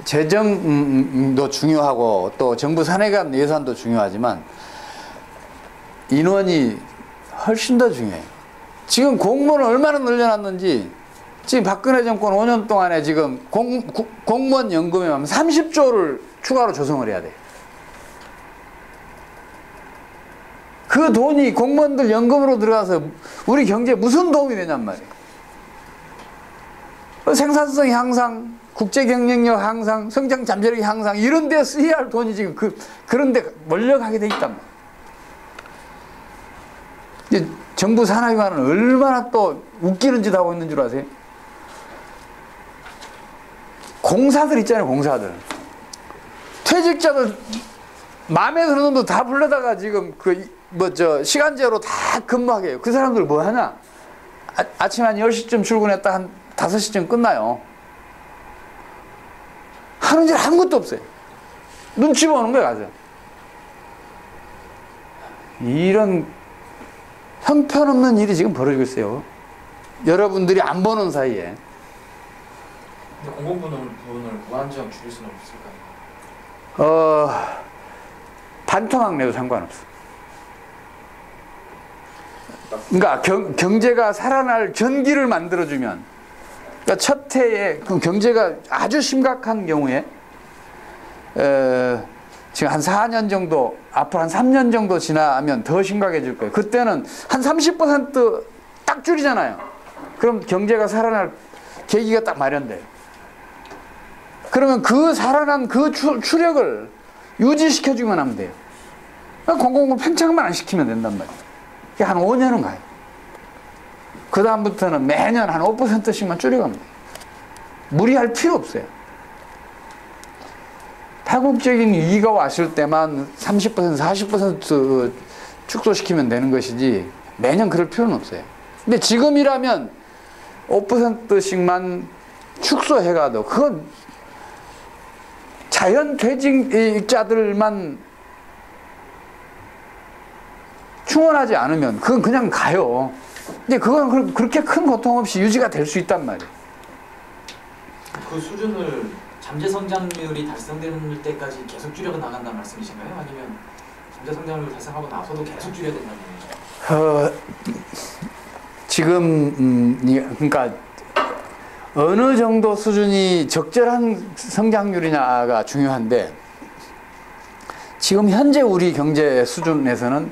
재정도 중요하고 또 정부 산해간 예산도 중요하지만 인원이 훨씬 더 중요해요. 지금 공무원을 얼마나 늘려놨는지, 지금 박근혜 정권 5년 동안에 지금 공무원 연금에 30조를 추가로 조성을 해야 돼요. 그 돈이 공무원들 연금으로 들어가서 우리 경제에 무슨 도움이 되냔 말이에요. 생산성 향상, 국제 경쟁력 향상, 성장 잠재력 향상, 이런 데 쓰여야 할 돈이 지금 그런 데 몰려가게 돼 있단 말이에요. 정부 산하기관은 얼마나 또 웃기는 짓 하고 있는 줄 아세요? 공사들 있잖아요, 공사들. 퇴직자들 마음에 드는 놈도 다 불러다가 지금 시간제로 다 근무하게 해요. 그 사람들 뭐 하냐? 아침 한 10시쯤 출근했다 한 5시쯤 끝나요. 하는 일 아무것도 없어요. 눈치 보는 거예요, 가서. 이런 형편없는 일이 지금 벌어지고 있어요. 여러분들이 안 보는 사이에. 근데 공공부문을 무한정 줄일 수는 없을까요? 반토막 내도 상관없어. 그러니까 경제가 살아날 전기를 만들어주면, 그러니까 첫 해에 경제가 아주 심각한 경우에 지금 한 4년 정도, 앞으로 한 3년 정도 지나면 더 심각해질 거예요. 그때는 한 30% 딱 줄이잖아요. 그럼 경제가 살아날 계기가 딱 마련돼요. 그러면 그 살아난 그 추력을 유지시켜주기만 하면 돼요. 공공을 팽창만 안 시키면 된단 말이에요. 한 5년은 가요. 그 다음부터는 매년 한 5%씩만 줄여가면 돼요. 무리할 필요 없어요. 파국적인 위기가 왔을 때만 30% 40% 축소시키면 되는 것이지 매년 그럴 필요는 없어요. 근데 지금이라면 5%씩만 축소해가도 그건 자연 퇴직자들만 충원하지 않으면 그건 그냥 가요. 근데 그건 그렇게 큰 고통 없이 유지가 될 수 있단 말이에요. 그 수준을 잠재 성장률이 달성되는 때까지 계속 줄여 나간다는 말씀이신가요? 아니면 잠재 성장률을 달성하고 나서도 계속 줄여야 된다는 얘기죠? 지금 그러니까 어느 정도 수준이 적절한 성장률이냐가 중요한데, 지금 현재 우리 경제 수준에서는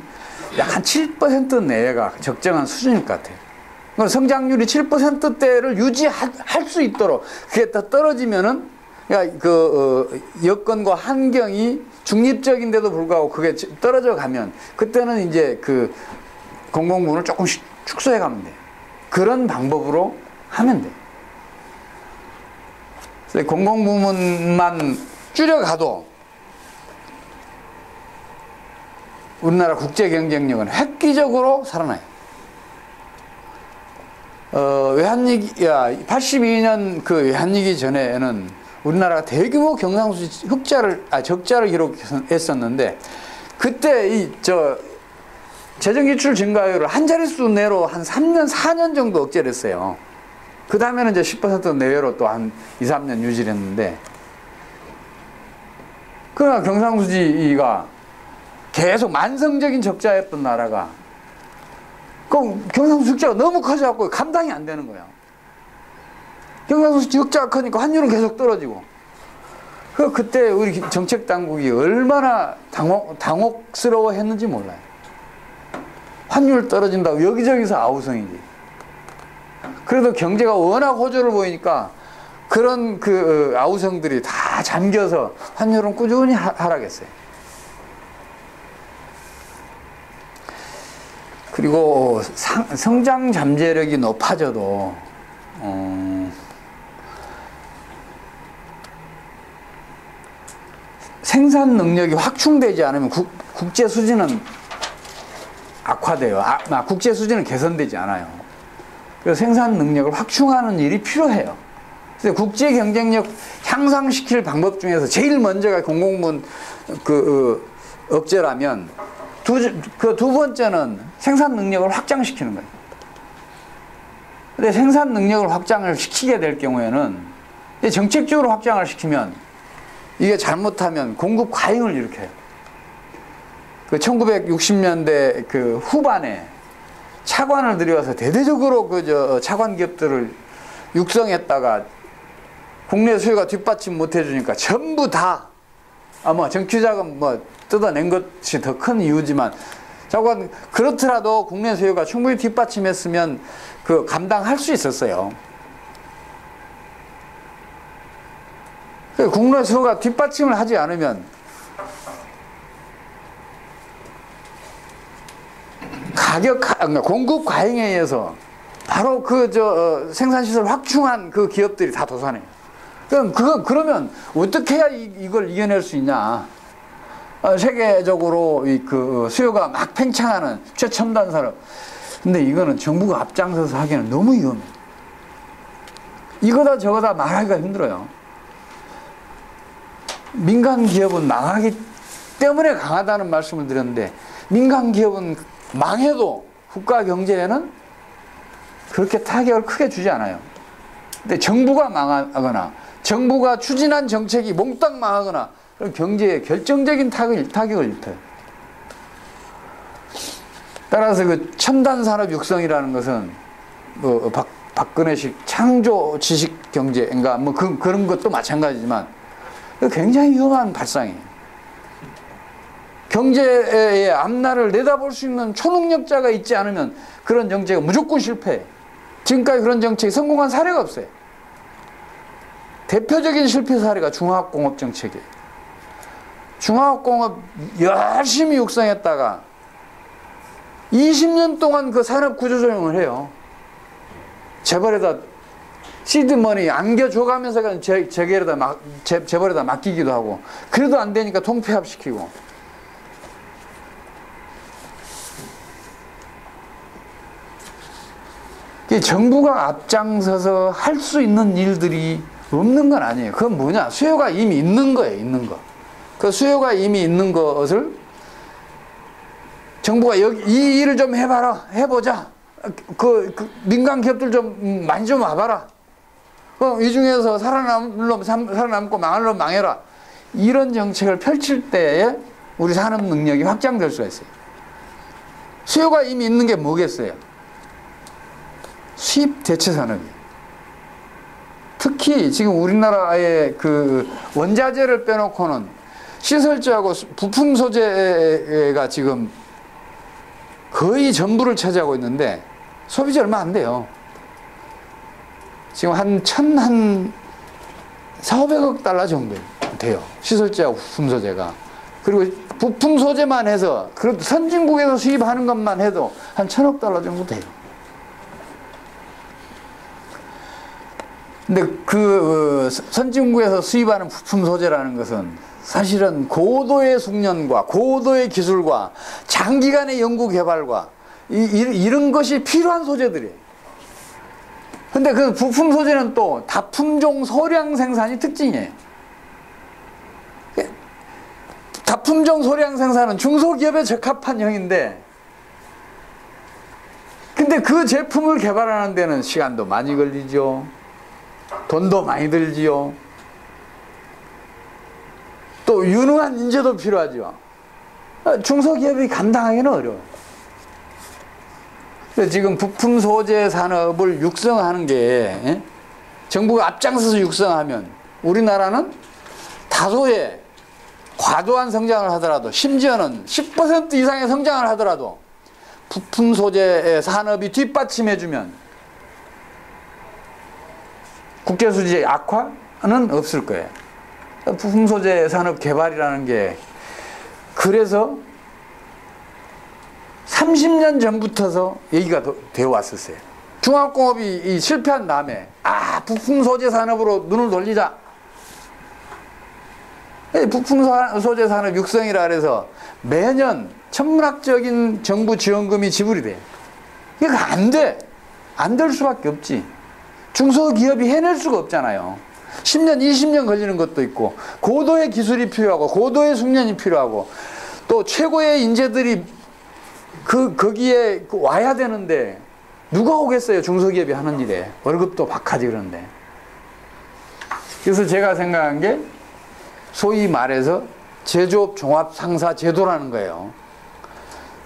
약 한 7% 내외가 적정한 수준일 것 같아요. 성장률이 7%대를 유지할 수 있도록, 그게 더 떨어지면은, 그러니까 여건과 환경이 중립적인데도 불구하고 그게 떨어져 가면, 그때는 이제 공공부문을 조금씩 축소해 가면 돼요. 그런 방법으로 하면 돼요. 그래서 공공부문만 줄여가도 우리나라 국제 경쟁력은 획기적으로 살아나요. 외환위기, 82년 그 외환위기 전에는 우리나라가 대규모 경상수지 적자를 기록했었는데, 그때 재정지출 증가율을 한 자릿수 내로 한 3년, 4년 정도 억제를 했어요. 그 다음에는 이제 10% 내외로 또 한 2, 3년 유지를 했는데, 그러나 경상수지가 계속 만성적인 적자였던 나라가, 경상수지 적자가 너무 커져갖고 감당이 안 되는 거예요. 경상수지 적자가 크니까 환율은 계속 떨어지고, 그때 우리 정책 당국이 얼마나 당혹스러워 했는지 몰라요. 환율 떨어진다고 여기저기서 아우성이지. 그래도 경제가 워낙 호조를 보이니까 그런 그 아우성들이 다 잠겨서 환율은 꾸준히 하락했어요. 그리고 성장 잠재력이 높아져도 생산 능력이 확충되지 않으면 국제 수준은 악화돼요. 국제 수준은 개선되지 않아요. 그래서 생산 능력을 확충하는 일이 필요해요. 그래서 국제 경쟁력 향상시킬 방법 중에서 제일 먼저가 공공분 억제라면 두 번째는 생산 능력을 확장시키는 거예요. 근데 생산 능력을 확장을 시키게 될 경우에는 정책적으로 확장을 시키면 이게 잘못하면 공급 과잉을 일으켜요. 1960년대 후반에 차관을 들여와서 대대적으로 차관 기업들을 육성했다가 국내 수요가 뒷받침 못 해주니까 전부 다 정규자금 뜯어낸 것이 더 큰 이유지만 차관 그렇더라도 국내 수요가 충분히 뒷받침했으면 감당할 수 있었어요. 국내 수요가 뒷받침을 하지 않으면 공급 과잉에 의해서 바로 생산시설 확충한 그 기업들이 다 도산해요. 그러면 어떻게 해야 이걸 이겨낼 수 있냐. 세계적으로 수요가 막 팽창하는 최첨단 산업. 근데 이거는 정부가 앞장서서 하기에는 너무 위험해요. 이거다 저거다 말하기가 힘들어요. 민간 기업은 망하기 때문에 강하다는 말씀을 드렸는데 민간 기업은 망해도 국가 경제에는 그렇게 타격을 크게 주지 않아요. 근데 정부가 망하거나 정부가 추진한 정책이 몽땅 망하거나 그럼 경제에 결정적인 타격을 입혀요. 따라서 첨단 산업 육성이라는 것은 박근혜식 창조 지식 경제인가 그런 것도 마찬가지지만 굉장히 위험한 발상이에요. 경제의 앞날을 내다볼 수 있는 초능력자가 있지 않으면 그런 정책은 무조건 실패해요. 지금까지 그런 정책이 성공한 사례가 없어요. 대표적인 실패 사례가 중화학공업 정책이에요. 중화학공업 열심히 육성했다가 20년 동안 그 산업 구조조정을 해요. 재벌에다 시드머니 안겨줘가면서 재벌에다 맡기기도 하고 그래도 안 되니까 통폐합시키고 정부가 앞장서서 할 수 있는 일들이 없는 건 아니에요. 그건 뭐냐? 수요가 이미 있는 거예요. 있는 거. 그 수요가 이미 있는 것을 정부가 이 일을 좀 해봐라. 해보자. 민간 기업들 좀 많이 좀 와봐라. 이 중에서 살아남고 망할 놈 망해라. 이런 정책을 펼칠 때에 우리 산업 능력이 확장될 수가 있어요. 수요가 이미 있는 게 뭐겠어요? 수입 대체 산업이에요. 특히 지금 우리나라의 원자재를 빼놓고는 시설재하고 부품 소재가 지금 거의 전부를 차지하고 있는데 소비자 얼마 안 돼요. 지금 한 4,500억 달러 정도 돼요. 시설재하고 부품 소재가. 그리고 부품 소재만 해서 선진국에서 수입하는 것만 해도 한 1,000억 달러 정도 돼요. 근데 선진국에서 수입하는 부품 소재라는 것은 사실은 고도의 숙련과 고도의 기술과 장기간의 연구 개발과 이런 것이 필요한 소재들이에요. 근데 그 부품 소재는 또 다품종 소량 생산이 특징이에요. 다품종 소량 생산은 중소기업에 적합한 형인데 근데 그 제품을 개발하는 데는 시간도 많이 걸리죠. 돈도 많이 들지요. 또 유능한 인재도 필요하죠. 중소기업이 감당하기는 어려워요. 그래서 지금 부품 소재 산업을 육성하는 게 정부가 앞장서서 육성하면 우리나라는 다소의 과도한 성장을 하더라도, 심지어는 10% 이상의 성장을 하더라도 부품 소재의 산업이 뒷받침해주면 국제 수지의 악화는 없을 거예요. 부품 소재 산업 개발이라는 게, 그래서 30년 전부터서 얘기가 되어 왔었어요. 중화공업이 실패한 다음에 부품 소재 산업으로 눈을 돌리자. 부품 소재 산업 육성이라 그래서 매년 천문학적인 정부 지원금이 지불이 돼. 이거 안 돼. 안 될 수밖에 없지. 중소기업이 해낼 수가 없잖아요. 10년, 20년 걸리는 것도 있고, 고도의 기술이 필요하고, 고도의 숙련이 필요하고, 또 최고의 인재들이 거기에 와야 되는데, 누가 오겠어요? 중소기업이 하는 일에. 월급도 박하지, 그런데. 그래서 제가 생각한 게, 소위 말해서 제조업 종합 상사 제도라는 거예요.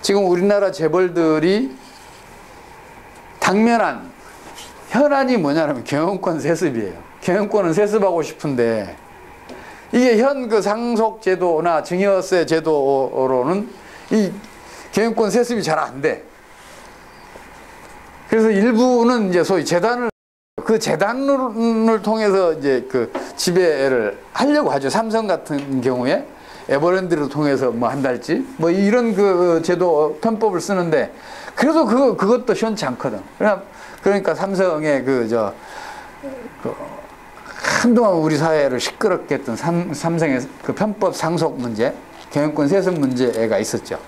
지금 우리나라 재벌들이 당면한 현안이 뭐냐면 경영권 세습이에요. 경영권은 세습하고 싶은데, 이게 현 그 상속 제도나 증여세 제도로는 이 경영권 세습이 잘 안 돼. 그래서 일부는 이제 소위 재단을, 그 재단을 통해서 이제 그 지배를 하려고 하죠. 삼성 같은 경우에 에버랜드를 통해서 뭐 한 달치 뭐 이런 그 제도 편법을 쓰는데, 그래도 그것도 시원치 않거든. 그러니까 삼성의 한동안 우리 사회를 시끄럽게 했던 삼성의 그 편법 상속 문제, 경영권 세습 문제가 있었죠.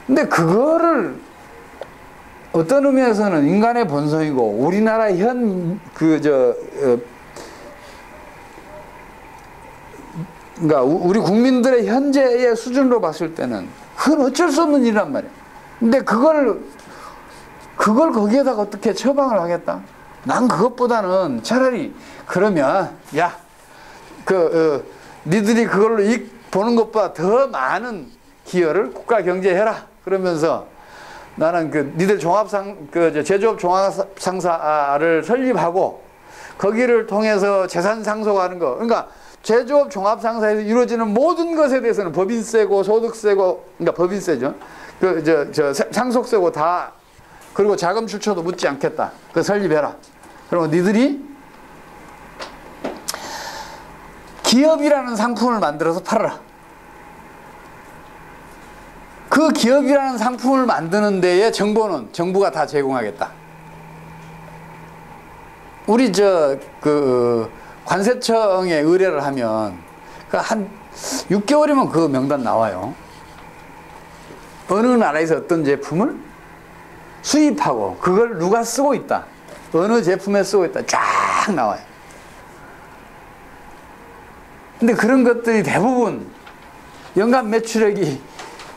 근데 그거를 어떤 의미에서는 인간의 본성이고, 우리나라의 그러니까 우리 국민들의 현재의 수준으로 봤을 때는 그건 어쩔 수 없는 일이란 말이에요. 근데 그걸 거기에다가 어떻게 처방을 하겠다? 난 그것보다는 차라리, 그러면 니들이 그걸로 이익 보는 것보다 더 많은 기여를 국가 경제에 해라. 그러면서 나는 니들 제조업 종합상사를 설립하고, 거기를 통해서 재산 상속하는 거. 그러니까 제조업 종합상사에서 이루어지는 모든 것에 대해서는 법인세고 소득세고, 그러니까 법인세죠. 상속세고 다, 그리고 자금 출처도 묻지 않겠다. 그거 설립해라. 그리고 니들이 기업이라는 상품을 만들어서 팔아라. 그 기업이라는 상품을 만드는 데에 정보는 정부가 다 제공하겠다. 우리 관세청에 의뢰를 하면 한 6개월이면 그 명단 나와요. 어느 나라에서 어떤 제품을 수입하고 그걸 누가 쓰고 있다, 어느 제품에 쓰고 있다, 쫙 나와요. 근데 그런 것들이 대부분 연간 매출액이,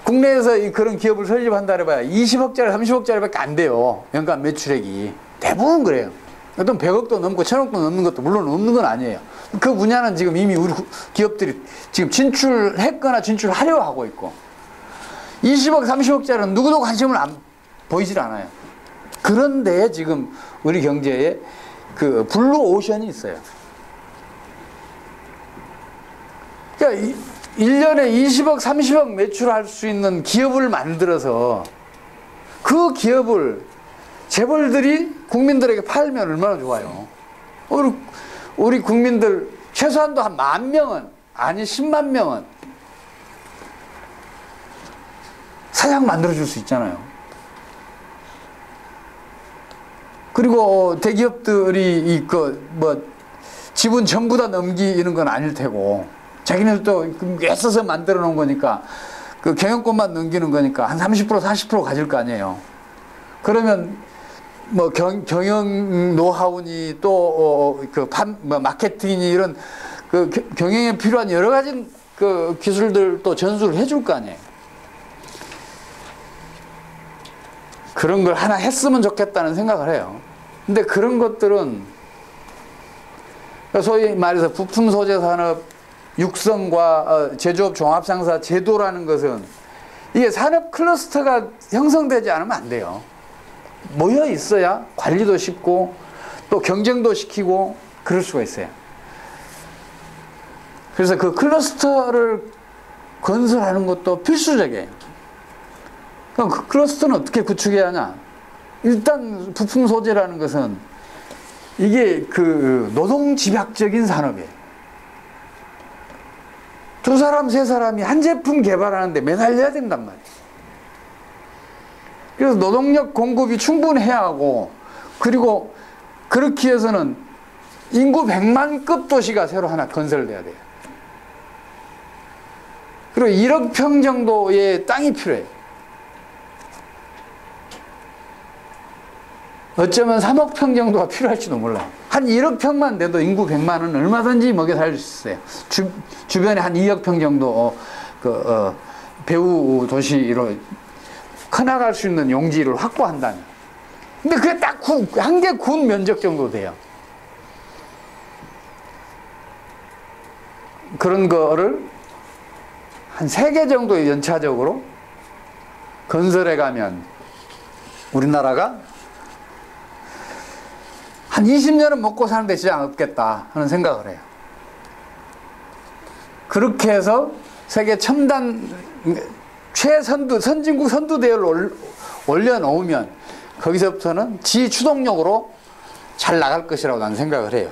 국내에서 그런 기업을 설립한다 해봐야 20억짜리 30억짜리밖에 안 돼요. 연간 매출액이. 대부분 그래요. 어떤 100억도 넘고 1000억도 넘는 것도 물론 없는 건 아니에요. 그 분야는 지금 이미 우리 기업들이 지금 진출했거나 진출하려고 하고 있고, 20억 30억짜리는 누구도 관심을 보이질 않아요. 그런데 지금 우리 경제에 그 블루 오션이 있어요. 그러니까 1년에 20억 30억 매출할 수 있는 기업을 만들어서 그 기업을 재벌들이 국민들에게 팔면 얼마나 좋아요. 우리 국민들 최소한도 한 10,000명은, 아니 10만 명은 사장 만들어줄 수 있잖아요. 그리고 대기업들이 지분 전부 다 넘기는 건 아닐 테고, 자기네들도 애써서 만들어 놓은 거니까, 그 경영권만 넘기는 거니까 한 30% 40% 가질 거 아니에요. 그러면 경영 노하우니 또 마케팅이니 이런 경영에 필요한 여러 가지 기술들도 전수를 해줄 거 아니에요. 그런 걸 하나 했으면 좋겠다는 생각을 해요. 근데 그런 것들은 소위 말해서 부품 소재 산업 육성과 제조업 종합상사 제도라는 것은, 이게 산업 클러스터가 형성되지 않으면 안 돼요. 모여 있어야 관리도 쉽고 또 경쟁도 시키고 그럴 수가 있어요. 그래서 그 클러스터를 건설하는 것도 필수적이에요. 그럼 그 클러스터는 어떻게 구축해야 하냐? 일단 부품 소재라는 것은 이게 그 노동 집약적인 산업이에요. 두 사람, 세 사람이 한 제품 개발하는데 매달려야 된단 말이에요. 그래서 노동력 공급이 충분해야 하고, 그리고 그렇기 위해서는 인구 100만급 도시가 새로 하나 건설돼야 돼요. 그리고 1억 평 정도의 땅이 필요해요. 어쩌면 3억 평 정도가 필요할지도 몰라요. 한 1억 평만 돼도 인구 100만은 얼마든지 먹여 살릴 수 있어요. 주변에 한 2억 평 정도 배후 도시로 커나갈 수 있는 용지를 확보한다면. 근데 그게 딱 한 개 군 면적 정도 돼요. 그런 거를 한 3개 정도 연차적으로 건설해 가면 우리나라가 한 20년은 먹고 사는데 지장 없겠다 하는 생각을 해요. 그렇게 해서 세계 첨단 선진국 선두 대열을 올려놓으면 거기서부터는 지 추동력으로 잘 나갈 것이라고 나는 생각을 해요.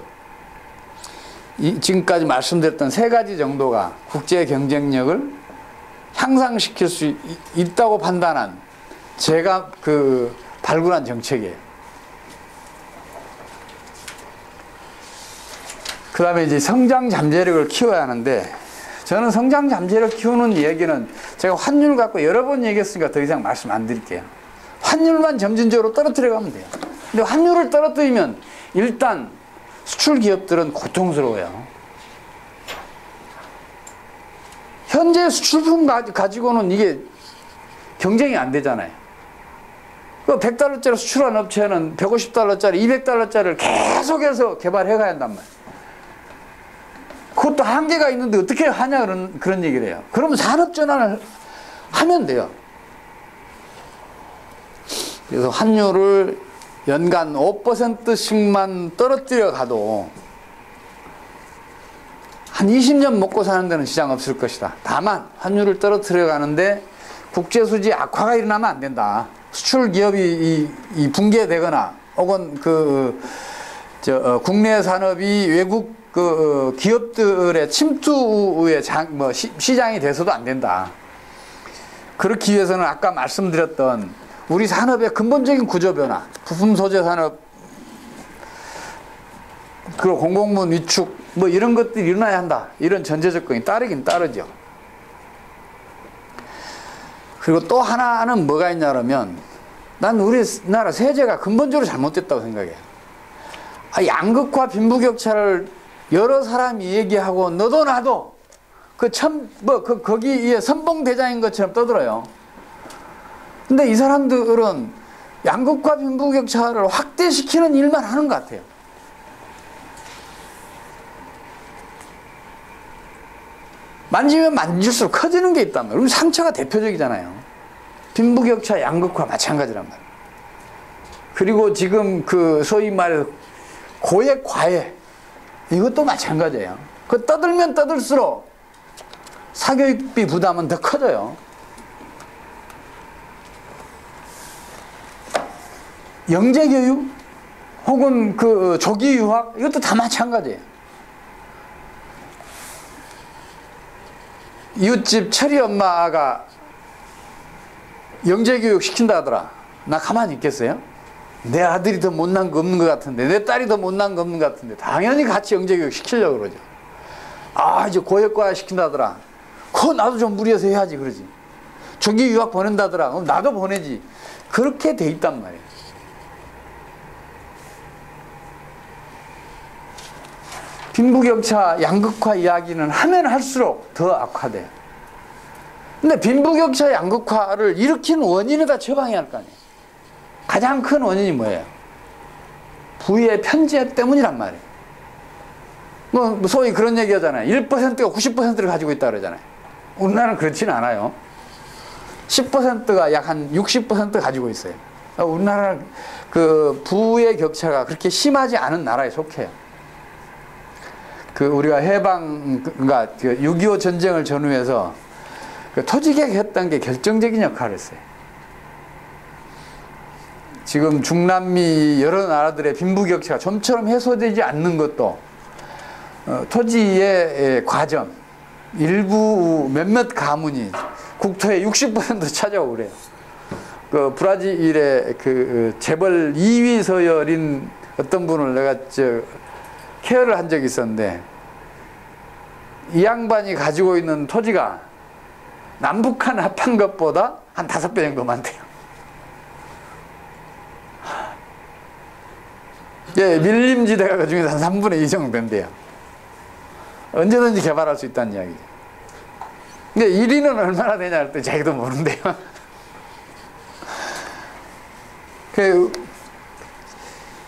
지금까지 말씀드렸던 3가지 정도가 국제 경쟁력을 향상시킬 수 있다고 판단한 제가 발굴한 정책이에요. 그 다음에 이제 성장 잠재력을 키워야 하는데, 저는 성장 잠재력 키우는 얘기는 제가 환율 갖고 여러 번 얘기했으니까 더 이상 말씀 안 드릴게요. 환율만 점진적으로 떨어뜨려 가면 돼요. 근데 환율을 떨어뜨리면 일단 수출 기업들은 고통스러워요. 현재 수출품 가지고는 이게 경쟁이 안 되잖아요. 그 100달러짜리 수출한 업체는 150달러짜리, 200달러짜리를 계속해서 개발해 가야 한단 말이에요. 그것도 한계가 있는데 어떻게 하냐 그런 얘기를 해요. 그러면 산업전환을 하면 돼요. 그래서 환율을 연간 5%씩만 떨어뜨려 가도 한 20년 먹고 사는 데는 지장 없을 것이다. 다만 환율을 떨어뜨려 가는데 국제수지 악화가 일어나면 안 된다. 수출 기업이 붕괴되거나 혹은 국내 산업이 외국 기업들의 침투의 시장이 돼서도 안 된다. 그렇기 위해서는 아까 말씀드렸던 우리 산업의 근본적인 구조 변화, 부품 소재 산업, 그리고 공공부문 위축, 이런 것들이 일어나야 한다. 이런 전제 조건이 따르긴 따르죠. 그리고 또 하나는 뭐가 있냐면, 난 우리나라 세제가 근본적으로 잘못됐다고 생각해요. 양극화 빈부격차를 여러 사람이 얘기하고 너도 나도 거기에 선봉대장인 것처럼 떠들어요. 근데 이 사람들은 양극화 빈부격차를 확대시키는 일만 하는 것 같아요. 만지면 만질수록 커지는 게 있단 말이에요. 상처가 대표적이잖아요. 빈부격차, 양극화 마찬가지란 말이에요. 그리고 지금 소위 말해서 고액 과외, 이것도 마찬가지예요. 떠들면 떠들수록 사교육비 부담은 더 커져요. 영재교육 혹은 조기 유학, 이것도 다 마찬가지예요. 이웃집 철이 엄마가 영재교육 시킨다 하더라. 나 가만히 있겠어요? 내 아들이 더 못난 거 없는 것 같은데, 내 딸이 더 못난 거 없는 것 같은데 당연히 같이 영재교육 시키려고 그러죠. 이제 고액과외 시킨다더라. 그거 나도 좀 무리해서 해야지 그러지. 조기 유학 보낸다더라. 그럼 나도 보내지. 그렇게 돼 있단 말이에요. 빈부격차, 양극화 이야기는 하면 할수록 더 악화돼요. 근데 빈부격차, 양극화를 일으킨 원인에다 처방해야 할 거 아니에요. 가장 큰 원인이 뭐예요? 부의 편제 때문이란 말이에요. 소위 그런 얘기 하잖아요. 1%가 90%를 가지고 있다 그러잖아요. 우리나라는 그렇지는 않아요. 10%가 약 한 60% 가지고 있어요. 우리나라는 부의 격차가 그렇게 심하지 않은 나라에 속해요. 그 우리가 해방, 그러니까 6.25 전쟁을 전후해서 그 토지개혁했던 게 결정적인 역할을 했어요. 지금 중남미 여러 나라들의 빈부격차가 좀처럼 해소되지 않는 것도 토지의 과점, 일부 몇몇 가문이 국토의 60% 차지하고 그래요. 그 브라질의 그 재벌 2위 서열인 어떤 분을 내가 케어를 한 적이 있었는데, 이 양반이 가지고 있는 토지가 남북한 합한 것보다 한 5배 정도 많대요. 예, 밀림지대가 그 중에서 한 3분의 2 정도 된대요. 언제든지 개발할 수 있다는 이야기죠. 근데 1위는 얼마나 되냐 할 때 자기도 모른대요.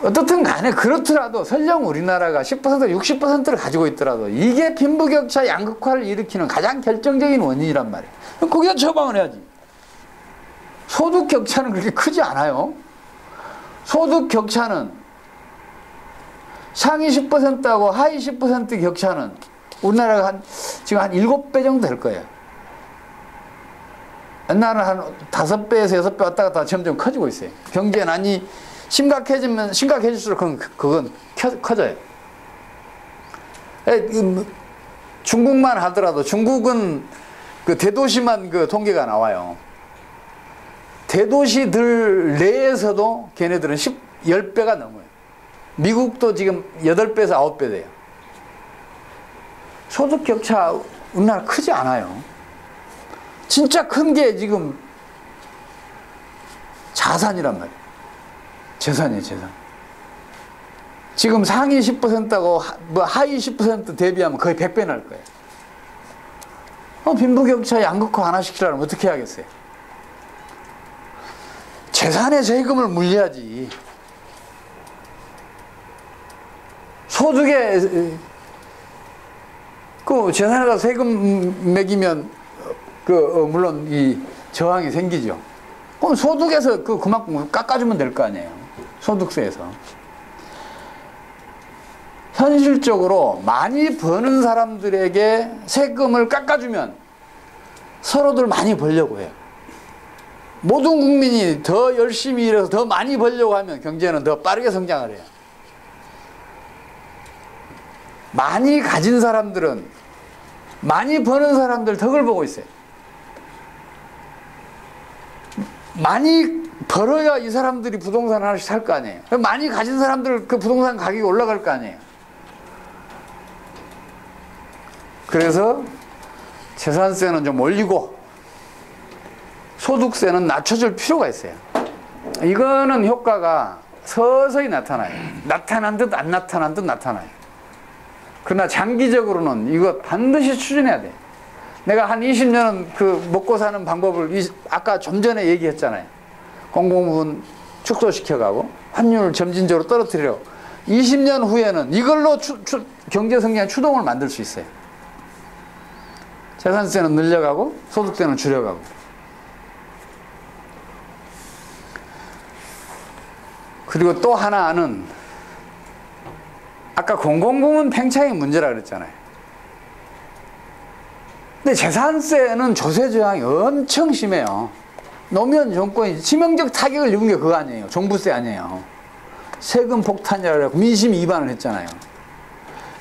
어떻든 간에 그렇더라도 설령 우리나라가 10% 60%를 가지고 있더라도 이게 빈부격차 양극화를 일으키는 가장 결정적인 원인이란 말이에요. 그럼 거기다 처방을 해야지. 소득 격차는 그렇게 크지 않아요. 소득 격차는 상위 10%하고 하위 10% 격차는 우리나라가 지금 한 7배 정도 될 거예요. 옛날은 한 5배에서 6배 왔다 갔다 점점 커지고 있어요. 경제난이 심각해질수록 그건 커져요. 중국만 하더라도 중국은 그 대도시만 그 통계가 나와요. 대도시들 내에서도 걔네들은 10배가 넘어요. 미국도 지금 8배에서 9배 돼요. 소득 격차 우리나라 크지 않아요. 진짜 큰 게 지금 자산이란 말이에요. 재산이에요, 재산. 지금 상위 10%하고 하위 10% 대비하면 거의 100배 날 거예요. 빈부격차 양극화 하나 시키려면 어떻게 해야겠어요? 재산에 세금을 물려야지. 소득에 그 재산에다 세금 매기면 물론 이 저항이 생기죠. 그럼 소득에서 그만큼 깎아주면 될 거 아니에요. 소득세에서. 현실적으로 많이 버는 사람들에게 세금을 깎아주면 서로들 많이 벌려고 해요. 모든 국민이 더 열심히 일해서 더 많이 벌려고 하면 경제는 더 빠르게 성장을 해요. 많이 가진 사람들은 많이 버는 사람들 덕을 보고 있어요. 많이 벌어야 이 사람들이 부동산 하나씩 살 거 아니에요. 많이 가진 사람들 그 부동산 가격이 올라갈 거 아니에요. 그래서 재산세는 좀 올리고 소득세는 낮춰줄 필요가 있어요. 이거는 효과가 서서히 나타나요. 나타난 듯 안 나타난 듯 나타나요. 그러나 장기적으로는 이거 반드시 추진해야 돼. 내가 한 20년은 그 먹고 사는 방법을 아까 좀 전에 얘기했잖아요. 공공부문 축소시켜가고 환율을 점진적으로 떨어뜨리려고. 20년 후에는 이걸로 경제성장 추동을 만들 수 있어요. 재산세는 늘려가고 소득세는 줄여가고. 그리고 또 하나는 아까 공공부문 팽창이 문제라 그랬잖아요. 근데 재산세는 조세 저항이 엄청 심해요. 노무현 정권이 치명적 타격을 입은 게 그거 아니에요. 종부세 아니에요. 세금 폭탄이라고 민심 위반을 했잖아요.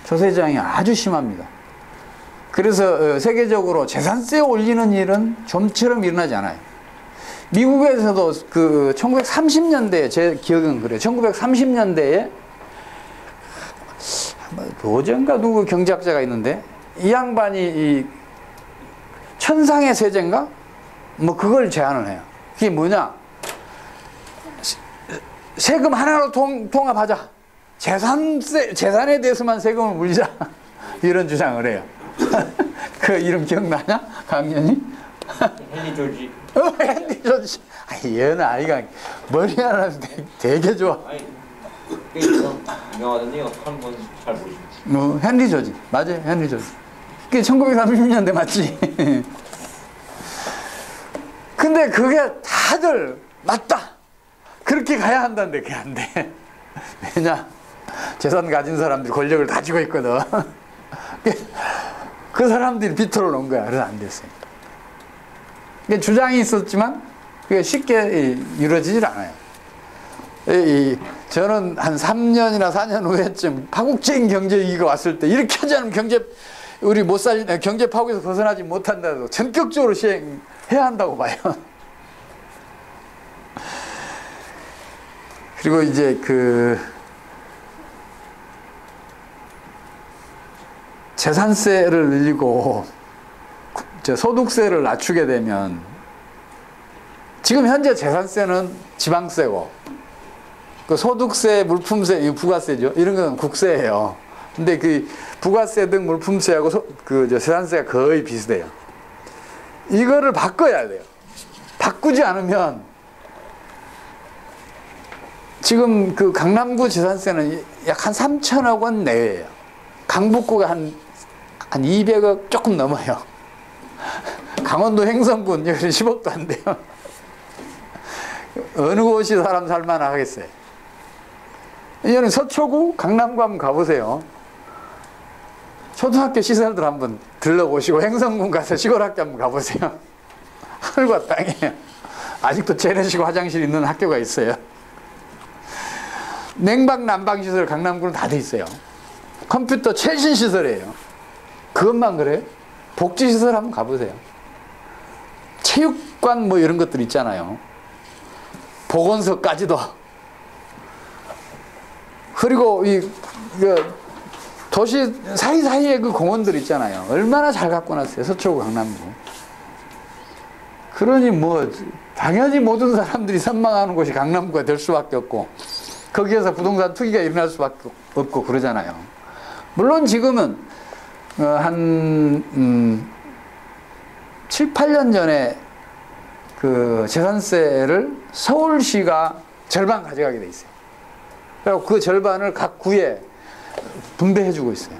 조세 저항이 아주 심합니다. 그래서 세계적으로 재산세 올리는 일은 좀처럼 일어나지 않아요. 미국에서도 그 1930년대에 제 기억은 그래요. 1930년대에 로젠가 누구 경제학자가 있는데 이 양반이 이 천상의 세제인가? 뭐 그걸 제안을 해요. 그게 뭐냐? 세금 하나로 통합하자. 재산에 대해서만 세금을 물자. 이런 주장을 해요. 그 이름 기억나냐? 강연이? 헨리 조지. 헨리 조지. 얘는 아이가 머리 하나 되게 좋아. 아니, 꽤 유명하던데요. 하는 건 잘 모르죠. 헨리 조지. 맞아요. 헨리 조지. 그게 1930년대 맞지? 근데 그게 다들 맞다. 그렇게 가야 한다는데 그게 안 돼. 왜냐? 재산 가진 사람들이 권력을 가지고 있거든. 그 사람들이 비토를 놓은 거야. 그래서 안 됐어요. 그러니까 주장이 있었지만 그게 쉽게 이루어지질 않아요. 저는 한 3년이나 4년 후에쯤 파국적인 경제 위기가 왔을 때 이렇게 하지 않으면 우리 못 경제 파국에서 벗어나지 못한다고 전격적으로 시행해야 한다고 봐요. 그리고 이제 재산세를 늘리고 소득세를 낮추게 되면 지금 현재 재산세는 지방세고 그 소득세, 물품세, 부가세죠. 이런 건 국세예요. 근데 그 부가세 등 물품세하고 재산세가 거의 비슷해요. 이거를 바꿔야 돼요. 바꾸지 않으면 지금 그 강남구 재산세는 약 한 3천억 원 내외예요. 강북구가 한 200억 조금 넘어요. 강원도 횡성군 여기 10억도 안 돼요. 어느 곳이 사람 살만하 하겠어요. 이제는 서초구, 강남구 한번 가보세요. 초등학교 시설들 한번 들러보시고 횡성군 가서 시골학교 한번 가보세요. 하늘과 땅이에요. 아직도 재래식 화장실 있는 학교가 있어요. 냉방, 난방 시설 강남구는 다 돼 있어요. 컴퓨터 최신 시설이에요. 그것만 그래요? 복지 시설 한번 가보세요. 체육관 뭐 이런 것들 있잖아요. 보건소까지도. 그리고 도시 사이사이에 그 공원들 있잖아요. 얼마나 잘 갖고 놨어요. 서초구, 강남구. 그러니 뭐 당연히 모든 사람들이 선망하는 곳이 강남구가 될 수밖에 없고 거기에서 부동산 투기가 일어날 수밖에 없고 그러잖아요. 물론 지금은 한 7, 8년 전에 그 재산세를 서울시가 절반 가져가게 돼 있어요. 그리고 그 절반을 각 구에 분배해주고 있어요.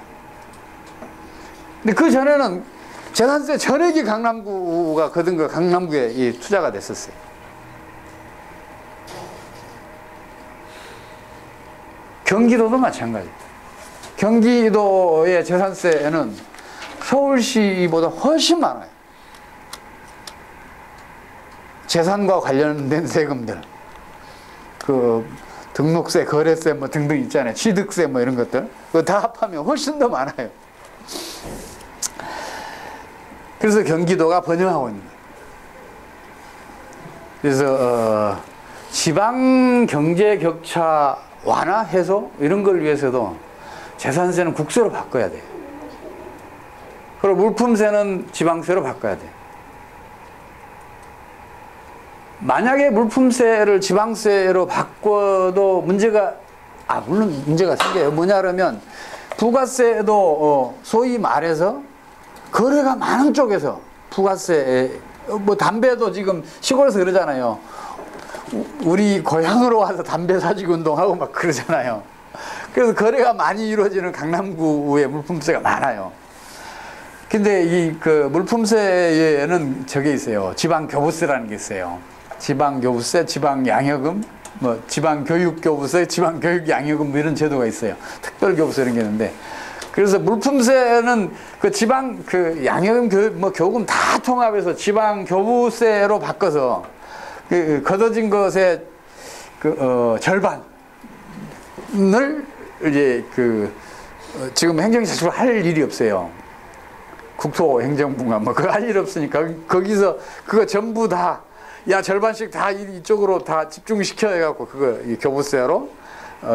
근데 그 전에는 재산세 전액이 강남구가 거둔 거 강남구에 이 투자가 됐었어요. 경기도도 마찬가지예요. 경기도의 재산세는 서울시보다 훨씬 많아요. 재산과 관련된 세금들, 그 등록세, 거래세 뭐 등등 있잖아요. 취득세 뭐 이런 것들. 그거 다 합하면 훨씬 더 많아요. 그래서 경기도가 번영하고 있는 거예요. 그래서 지방 경제 격차 완화 해소 이런 걸 위해서도 재산세는 국세로 바꿔야 돼요. 그리고 물품세는 지방세로 바꿔야 돼요. 만약에 물품세를 지방세로 바꿔도 물론 문제가 생겨요. 뭐냐 그러면 부가세도 소위 말해서 거래가 많은 쪽에서 부가세, 뭐 담배도 지금 시골에서 그러잖아요. 우리 고향으로 와서 담배 사지기 운동하고 막 그러잖아요. 그래서 거래가 많이 이루어지는 강남구에 물품세가 많아요. 근데 이 그 물품세에는 저게 있어요. 지방교부세라는 게 있어요. 지방교부세, 지방양여금, 뭐 지방교육교부세, 지방교육양여금 뭐 이런 제도가 있어요. 특별교부세 이런 게 있는데, 그래서 물품세는 그 지방 그 양여금 교금 다 통합해서 지방교부세로 바꿔서 그 걷어진 것의 절반을 이제 지금 행정자치로 할 일이 없어요. 국토행정부가 뭐 그거 할 일 없으니까 거기서 그거 전부 다 절반씩 다 이쪽으로 다 집중시켜 해갖고 그거 이 교부세로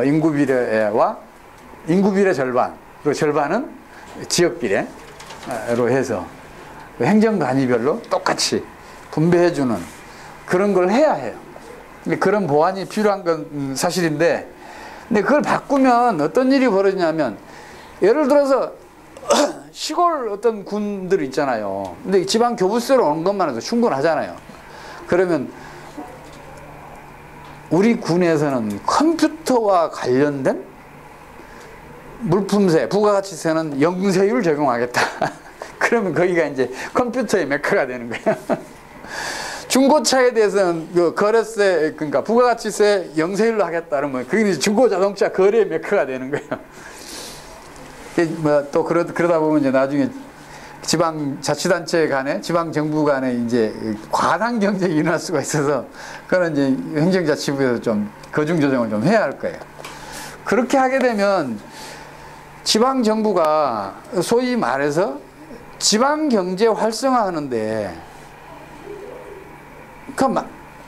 인구비례와 인구비례 절반 그리고 절반은 지역비례로 해서 행정단위별로 똑같이 분배해주는 그런 걸 해야 해요. 근데 그런 보완이 필요한 건 사실인데, 근데 그걸 바꾸면 어떤 일이 벌어지냐면, 예를 들어서 시골 어떤 군들 있잖아요. 근데 지방 교부세로 온 것만 해도 충분하잖아요. 그러면 우리 군에서는 컴퓨터와 관련된 물품세, 부가가치세는 영세율 적용하겠다. 그러면 거기가 이제 컴퓨터의 메카가 되는 거예요. 중고차에 대해서는 그 거래세, 그러니까 부가가치세 영세율로 하겠다. 그러면 그게 중고자동차 거래의 메카가 되는 거예요. 또 그러다 보면 이제 나중에 지방자치단체 간에, 지방정부 간에 이제 과당 경쟁이 일어날 수가 있어서, 그거는 이제 행정자치부에서 좀 거중조정을 좀 해야 할 거예요. 그렇게 하게 되면 지방정부가 소위 말해서 지방경제 활성화하는데,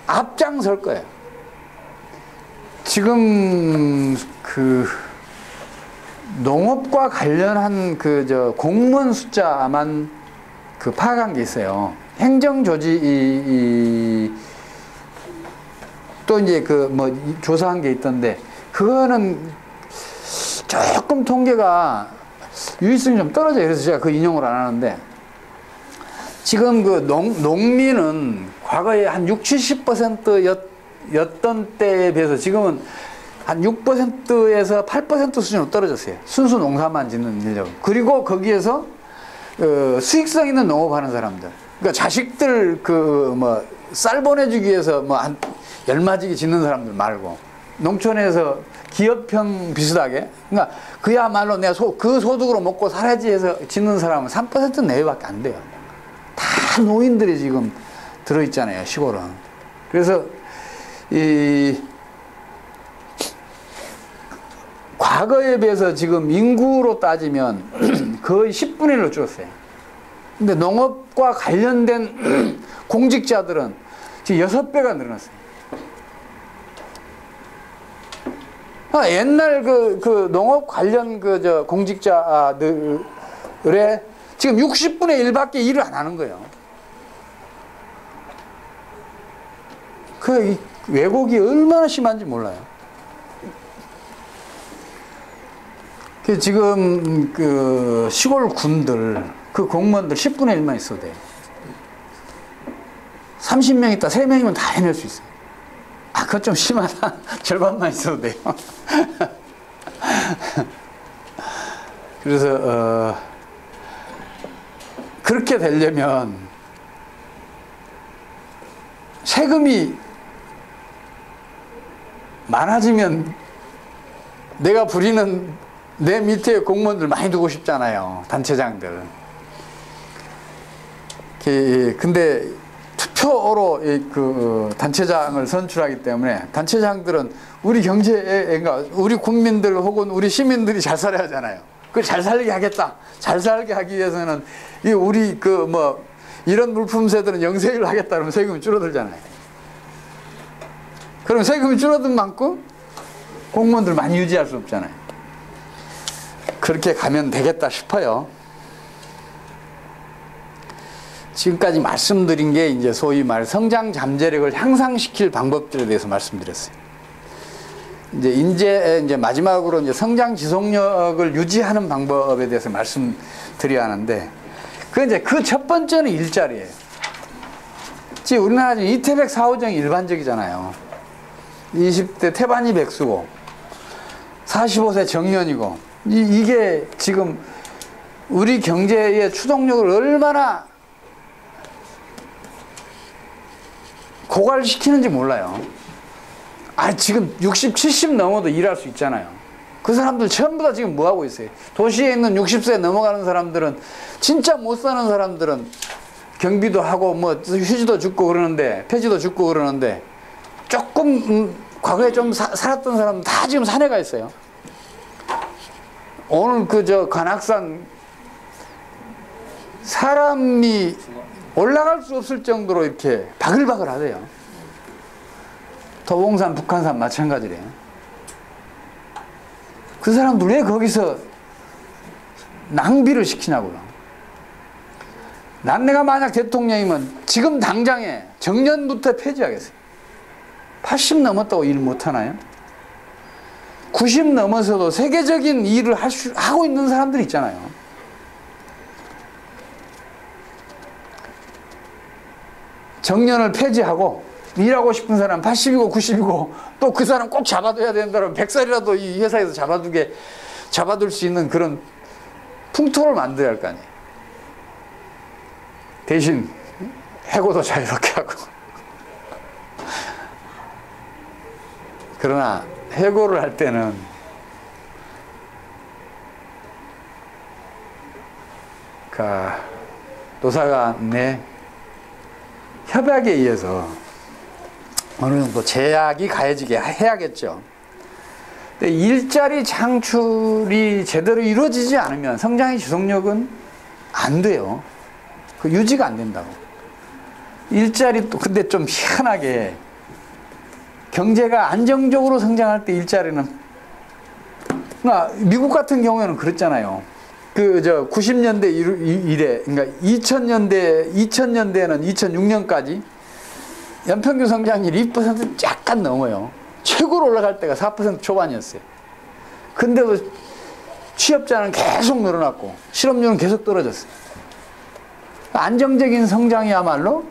앞장설 거예요. 지금 농업과 관련한 공무원 숫자만 파악한 게 있어요. 행정조직 또 이제 조사한 게 있던데, 그거는 조금 통계가 유의성이 좀 떨어져요. 그래서 제가 그 인용을 안 하는데, 지금 농민은 과거에 한 60, 70%였던 때에 비해서 지금은 한 6%에서 8% 수준으로 떨어졌어요. 순수 농사만 짓는 인력. 그리고 거기에서 수익성 있는 농업하는 사람들. 그러니까 자식들 쌀 보내주기 위해서 한 10마지기 짓는 사람들 말고, 농촌에서 기업형 비슷하게, 그러니까 그야말로 내가 그 소득으로 먹고 살아야지 해서 짓는 사람은 3% 내외밖에 안 돼요. 다 노인들이 지금 들어있잖아요, 시골은. 그래서 과거에 비해서 지금 인구로 따지면 거의 10분의 1로 줄었어요. 근데 농업과 관련된 공직자들은 지금 6배가 늘어났어요. 옛날 농업 관련 공직자들의 지금 60분의 1밖에 일을 안 하는 거예요. 그 왜곡이 얼마나 심한지 몰라요. 지금 시골 군들 공무원들 10분의 1만 있어도 돼요. 30명 있다 3명이면 다 해낼 수 있어요. 그건 좀 심하다. 절반만 있어도 돼요. 그래서 그렇게 되려면 세금이 많아지면 내가 부리는 내 밑에 공무원들 많이 두고 싶잖아요. 단체장들. 근데 투표로 단체장을 선출하기 때문에 단체장들은 우리 우리 국민들 혹은 우리 시민들이 잘 살아야 하잖아요. 그걸 잘 살게 하겠다. 잘 살게 하기 위해서는 우리 이런 물품세들은 영세율로 하겠다 그러면 세금이 줄어들잖아요. 그럼 세금이 줄어든 만큼 공무원들 많이 유지할 수 없잖아요. 그렇게 가면 되겠다 싶어요. 지금까지 말씀드린 게 이제 소위 말 성장 잠재력을 향상시킬 방법들에 대해서 말씀드렸어요. 이제 마지막으로 이제 성장 지속력을 유지하는 방법에 대해서 말씀드려야 하는데, 그 첫 번째는 일자리예요. 지금 우리나라 지금 이태백 4호정이 일반적이잖아요. 20대 태반이 백수고 45세 정년이고, 이게 지금 우리 경제의 추동력을 얼마나 고갈시키는지 몰라요. 지금 60, 70 넘어도 일할 수 있잖아요. 그 사람들 전부 다 지금 뭐 하고 있어요? 도시에 있는 60세 넘어가는 사람들은, 진짜 못 사는 사람들은 경비도 하고 휴지도 줍고 그러는데, 폐지도 줍고 그러는데, 조금 과거에 좀 살았던 사람은 다 지금 산에 가 있어요. 오늘 관악산 사람이 올라갈 수 없을 정도로 이렇게 바글바글 하대요. 도봉산, 북한산 마찬가지래요. 그 사람들 왜 거기서 낭비를 시키냐고요. 내가 만약 대통령이면 지금 당장에 정년부터 폐지하겠어요. 80 넘었다고 일 못하나요? 90 넘어서도 세계적인 일을 하고 있는 사람들 있잖아요. 정년을 폐지하고 일하고 싶은 사람 80이고 90이고 또 그 사람 꼭 잡아둬야 된다면 100살이라도 이 회사에서 잡아둘 수 있는 그런 풍토를 만들어야 할 거 아니에요. 대신 해고도 자유롭게 하고. 그러나 해고를 할 때는 노사 간의 협약에 의해서 어느 정도 제약이 가해지게 해야겠죠. 근데 일자리 창출이 제대로 이루어지지 않으면 성장의 지속력은 안 돼요. 그 유지가 안 된다고. 일자리 또 근데 좀 희한하게 경제가 안정적으로 성장할 때 일자리는, 그러니까 미국 같은 경우에는 그랬잖아요. 90년대 이래, 그러니까 2000년대에는 2006년까지 연평균 성장률이 2% 약간 넘어요. 최고로 올라갈 때가 4% 초반이었어요. 근데도 취업자는 계속 늘어났고 실업률은 계속 떨어졌어요. 안정적인 성장이야말로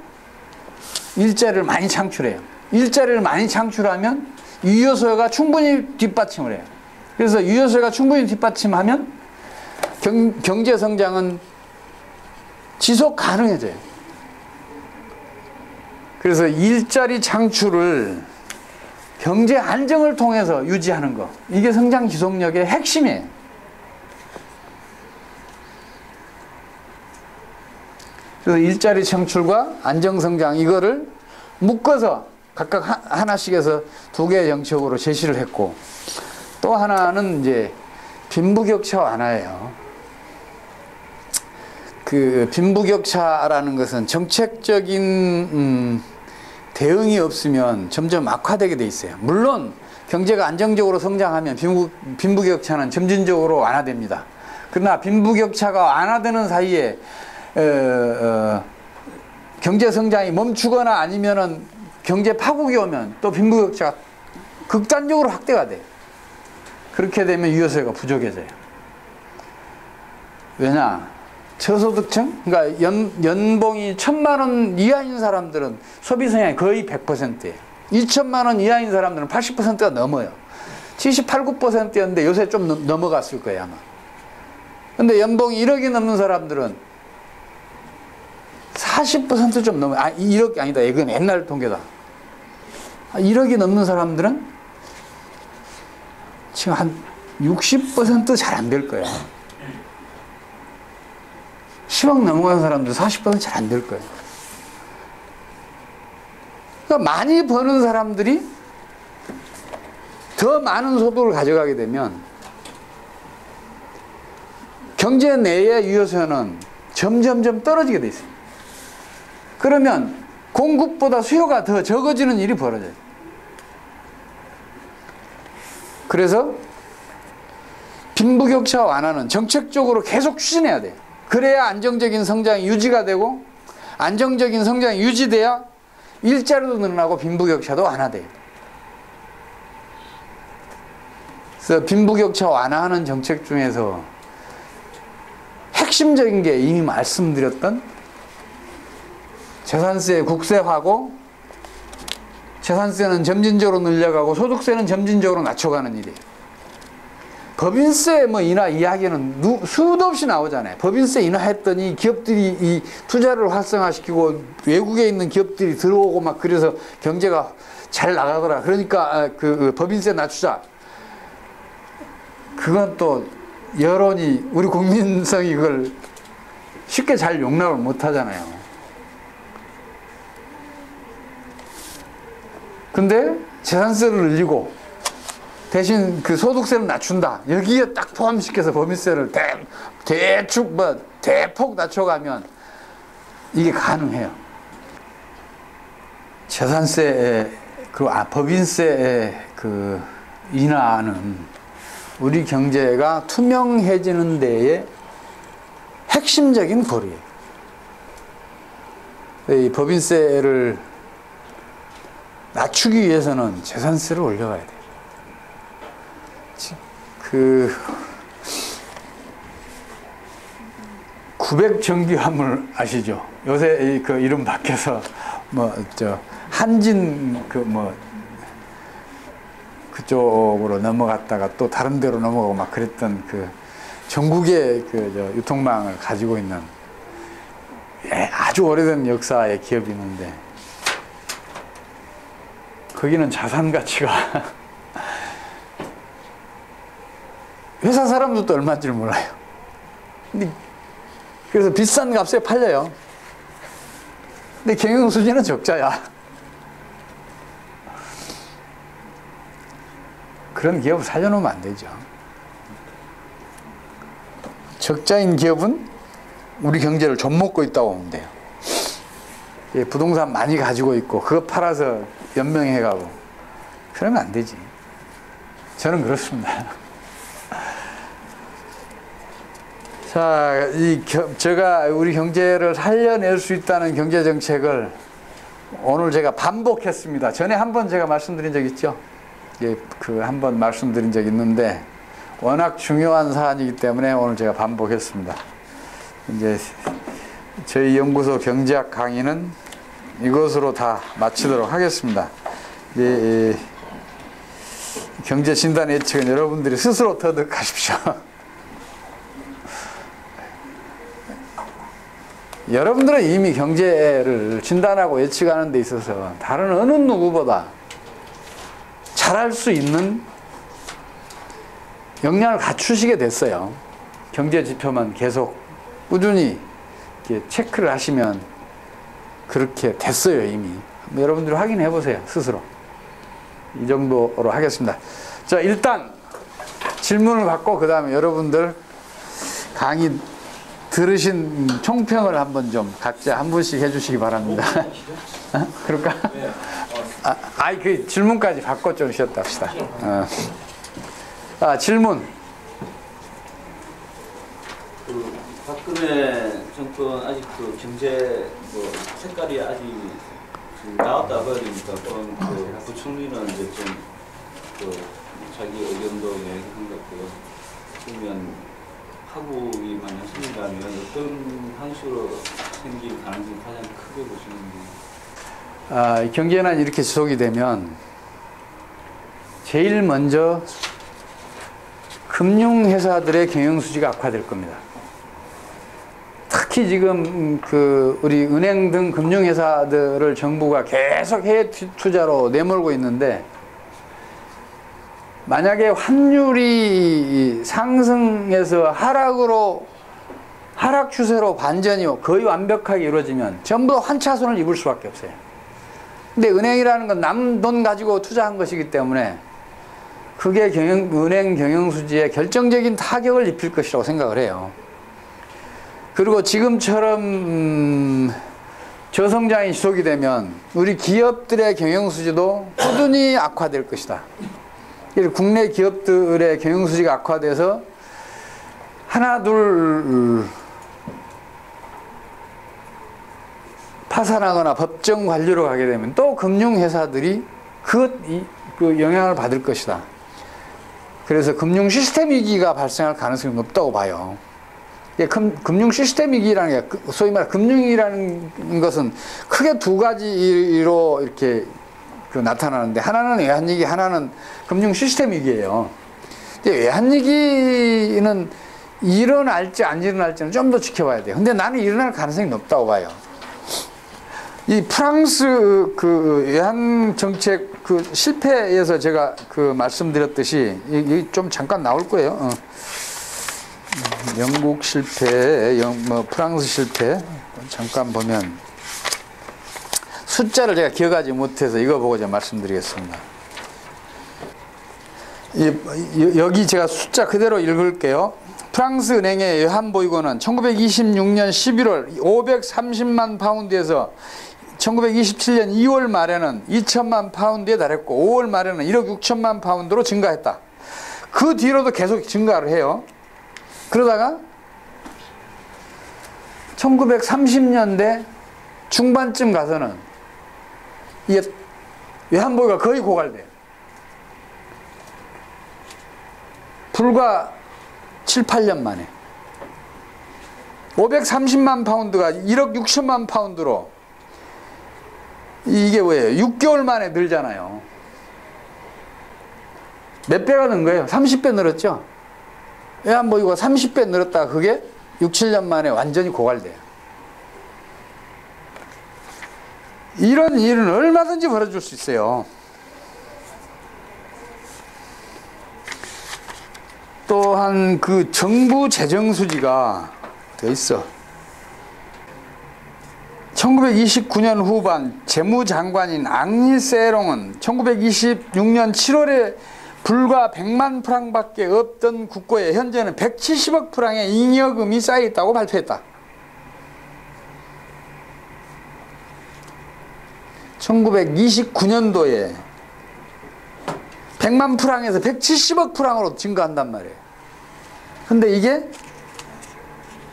일자리를 많이 창출해요. 일자리를 많이 창출하면 유효소가 충분히 뒷받침을 해요. 그래서 유효소가 충분히 뒷받침하면 경제 성장은 지속 가능해져요. 그래서 일자리 창출을 경제 안정을 통해서 유지하는 거, 이게 성장 지속력의 핵심이에요. 그래서 일자리 창출과 안정 성장, 이거를 묶어서 각각 하나씩 해서 2개의 정책으로 제시를 했고, 또 하나는 이제 빈부격차 완화예요. 그 빈부격차라는 것은 정책적인 대응이 없으면 점점 악화되게 돼 있어요. 물론 경제가 안정적으로 성장하면 빈부격차는 점진적으로 완화됩니다. 그러나 빈부격차가 완화되는 사이에 경제 성장이 멈추거나 아니면은 경제 파국이 오면 또 빈부격차가 극단적으로 확대가 돼요. 그렇게 되면 유효소가 부족해져요. 왜냐? 저소득층? 그러니까 연봉이 1000만 원 이하인 사람들은 소비 성향이 거의 100%예요. 2000만 원 이하인 사람들은 80%가 넘어요. 78, 9%였는데 요새 좀 넘어갔을 거예요, 아마. 근데 연봉이 1억이 넘는 사람들은 40% 좀 넘어요. 1억이 아니다. 이건 옛날 통계다. 1억이 넘는 사람들은 지금 한 60% 잘 안 될 거예요. 10억 넘어간 사람들 40% 잘 안 될 거예요. 그러니까 많이 버는 사람들이 더 많은 소득을 가져가게 되면 경제 내의 유효소는 점점점 떨어지게 돼 있어요. 그러면 공급보다 수요가 더 적어지는 일이 벌어져요. 그래서 빈부격차 완화는 정책적으로 계속 추진해야 돼요. 그래야 안정적인 성장이 유지가 되고, 안정적인 성장이 유지돼야 일자리도 늘어나고 빈부격차도 완화돼요. 그래서 빈부격차 완화하는 정책 중에서 핵심적인 게 이미 말씀드렸던 재산세 국세화고, 재산세는 점진적으로 늘려가고 소득세는 점진적으로 낮춰가는 일이에요. 법인세 인하 이야기는 수도 없이 나오잖아요. 법인세 인하했더니 기업들이 이 투자를 활성화시키고 외국에 있는 기업들이 들어오고 막 그래서 경제가 잘 나가더라. 그러니까 그 법인세 낮추자. 그건 또 여론이, 우리 국민성이 그걸 쉽게 잘 용납을 못 하잖아요. 근데 재산세를 늘리고 대신 그 소득세를 낮춘다. 여기에 딱 포함시켜서 법인세를 대폭 낮춰가면 이게 가능해요. 재산세, 법인세 인하는 우리 경제가 투명해지는 데에 핵심적인 고리예요. 이 법인세를 낮추기 위해서는 재산세를 올려가야 돼요. 900 전기화물 아시죠? 요새 그 이름 바뀌어서 한진 그쪽으로 넘어갔다가 또 다른 데로 넘어가고 막 그랬던 그 전국의 유통망을 가지고 있는 아주 오래된 역사의 기업이 있는데, 거기는 자산 가치가 회사 사람들도 얼마인지 몰라요. 근데 그래서 비싼 값에 팔려요. 근데 경영수지는 적자야. 그런 기업을 살려놓으면 안 되죠. 적자인 기업은 우리 경제를 좀 먹고 있다고 보면 돼요. 예, 부동산 많이 가지고 있고 그거 팔아서 연명해가고 그러면 안 되지. 저는 그렇습니다. 자, 제가 우리 경제를 살려낼 수 있다는 경제 정책을 오늘 제가 반복했습니다. 전에 한번 제가 말씀드린 적 있죠? 예, 한 번 말씀드린 적 있는데 워낙 중요한 사안이기 때문에 오늘 제가 반복했습니다. 이제 저희 연구소 경제학 강의는 이것으로 다 마치도록 하겠습니다. 예, 경제 진단 예측은 여러분들이 스스로 터득하십시오. 여러분들은 이미 경제를 진단하고 예측하는 데 있어서 다른 어느 누구보다 잘할 수 있는 역량을 갖추시게 됐어요. 경제 지표만 계속 꾸준히 체크를 하시면 그렇게 됐어요, 이미. 여러분들이 확인해 보세요, 스스로. 이 정도로 하겠습니다. 자, 일단 질문을 받고 그 다음에 여러분들 강의 들으신 총평을 한번 좀 각자 한 분씩 해주시기 바랍니다. 어? 그럴까? 그 질문까지 받고 좀 쉬었다 합시다. 질문. 그 박근혜 정권 아직 그 경제 뭐 색깔이 아직 나왔다 버리니까 그 부총리는 이제 좀 그 자기 의견도 얘기한 것 같고요. 그러면 파국이 만약 생긴다면 어떤 방식으로 생길 가능성이 가장 크게 보시는지? 경제난 이렇게 지속이 되면 제일 먼저 금융회사들의 경영수지가 악화될 겁니다. 특히 지금 우리 은행 등 금융회사들을 정부가 계속 해외 투자로 내몰고 있는데 만약에 환율이 상승해서 하락 추세로 반전이 거의 완벽하게 이루어지면 전부 환차손을 입을 수밖에 없어요. 근데 은행이라는 건 남 돈 가지고 투자한 것이기 때문에 그게 은행 경영수지에 결정적인 타격을 입힐 것이라고 생각을 해요. 그리고 지금처럼 저성장이 지속이 되면 우리 기업들의 경영수지도 꾸준히 악화될 것이다. 국내 기업들의 경영수지가 악화돼서 하나 둘 파산하거나 법정 관리로 가게 되면 또 금융회사들이 그 영향을 받을 것이다. 그래서 금융 시스템 위기가 발생할 가능성이 높다고 봐요. 금융 시스템 위기라는 게 소위 말해 금융이라는 것은 크게 두 가지로 이렇게 나타나는데 하나는 외환위기, 하나는 금융 시스템 위기예요. 근데 외환위기는 일어날지 안 일어날지는 좀 더 지켜봐야 돼요. 근데 나는 일어날 가능성이 높다고 봐요. 이 프랑스 외환 정책 실패에서 제가 말씀드렸듯이 이 좀 잠깐 나올 거예요. 영국 실패, 프랑스 실패 잠깐 보면 숫자를 제가 기억하지 못해서 이거 보고 제가 말씀드리겠습니다. 여기 제가 숫자 그대로 읽을게요. 프랑스 은행의 외환보유고는 1926년 11월 530만 파운드에서 1927년 2월 말에는 2천만 파운드에 달했고 5월 말에는 1억 6천만 파운드로 증가했다. 그 뒤로도 계속 증가를 해요. 그러다가 1930년대 중반쯤 가서는 이게 외환보유가 거의 고갈돼요. 불과 7, 8년 만에 530만 파운드가 1억 6천만 파운드로 이게 왜요? 6개월 만에 늘잖아요. 몇 배가 는 거예요? 30배 늘었죠? 외환보유가 30배 늘었다가 그게 6, 7년 만에 완전히 고갈돼요. 이런 일은 얼마든지 벌어질 수 있어요. 또한 정부 재정 수지가 돼 있어. 1929년 후반 재무장관인 앙리 세롱은 1926년 7월에 불과 100만 프랑밖에 없던 국고에 현재는 170억 프랑의 잉여금이 쌓여있다고 발표했다. 1929년도에 100만 프랑에서 170억 프랑으로 증가한단 말이에요. 근데 이게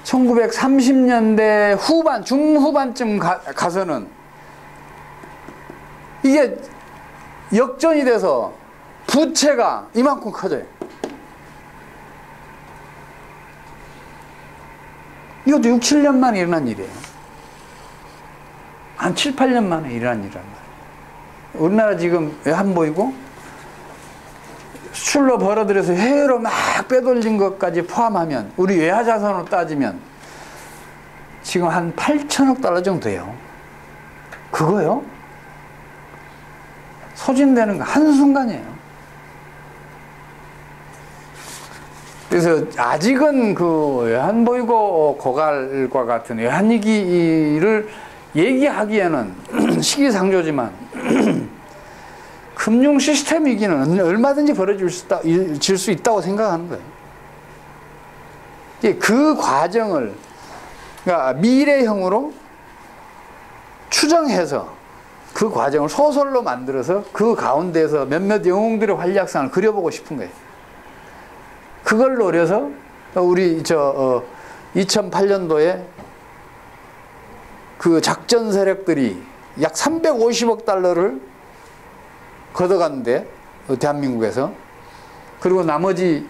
1930년대 후반, 중후반쯤 가서는 이게 역전이 돼서 부채가 이만큼 커져요. 이것도 6, 7년 만에 일어난 일이에요. 한 7, 8년 만에 일어난 일이란 말이에요. 우리나라 지금 외환 보이고 수출로 벌어들여서 해외로 막 빼돌린 것까지 포함하면 우리 외화 자산으로 따지면 지금 한 8천억 달러 정도 돼요. 그거요? 소진되는 거 한순간이에요. 그래서 아직은 그 외환 보이고 고갈과 같은 외환 위기를 얘기하기에는 시기상조지만 금융 시스템 위기는 얼마든지 벌어질 수 있다고 생각하는 거예요. 그 과정을 그러니까 미래형으로 추정해서 그 과정을 소설로 만들어서 그 가운데서 몇몇 영웅들의 활약상을 그려보고 싶은 거예요. 그걸 노려서 우리 2008년도에 그 작전 세력들이 약 350억 달러를 걷어갔는데 대한민국에서, 그리고 나머지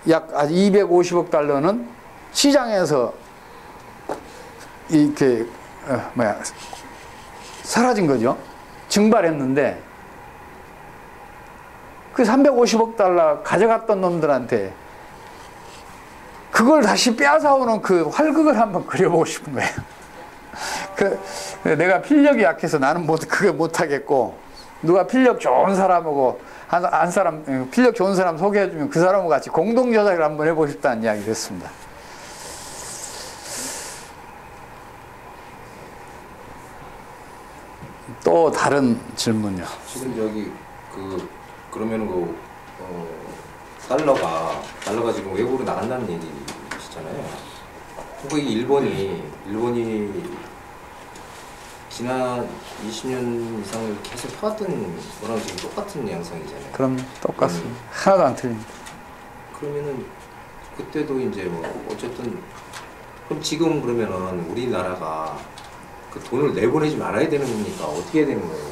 약 250억 달러는 시장에서 이렇게 사라진 거죠. 증발했는데 그 350억 달러 가져갔던 놈들한테 그걸 다시 빼앗아오는 그 활극을 한번 그려보고 싶은 거예요. 내가 필력이 약해서 나는 그게 못하겠고, 누가 필력 좋은 사람하고 한 사람 필력 좋은 사람 소개해주면 그 사람과 같이 공동 조작을 한번 해보고 싶다는 이야기를 했습니다. 또 다른 질문요. 지금 여기 그러면은 달러가 지금 외국으로 나간다는 얘기시잖아요. 그리고 이 일본이 지난 20년 이상을 계속 해왔던 거랑 지금 똑같은 양상이잖아요. 그럼 똑같습니다. 하나도 안 틀립니다. 그러면은 그때도 이제 어쨌든 그럼 지금 그러면은 우리나라가 그 돈을 내보내지 말아야 되는 겁니까? 어떻게 해야 되는 거예요?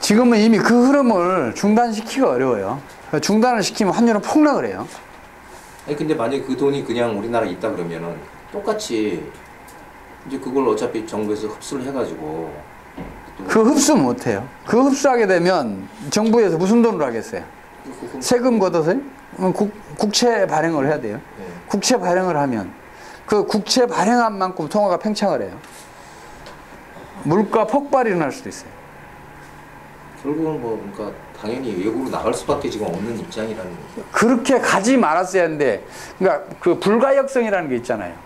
지금은 이미 그 흐름을 중단시키기가 어려워요. 중단을 시키면 환율은 폭락을 해요. 아니 근데 만약에 그 돈이 그냥 우리나라에 있다 그러면은 똑같이 이제 그걸 어차피 정부에서 흡수를 해가지고 그 흡수 못해요. 그 흡수하게 되면 정부에서 무슨 돈으로 하겠어요? 세금 걷어서요? 국채 발행을 해야 돼요. 네. 국채 발행을 하면 그 국채 발행한 만큼 통화가 팽창을 해요. 물가 폭발이 일어날 수도 있어요. 결국은 그러니까 당연히 외국으로 나갈 수밖에 지금 없는 입장이라는 거죠. 그렇게 가지 말았어야 하는데, 그러니까 그 불가역성이라는 게 있잖아요.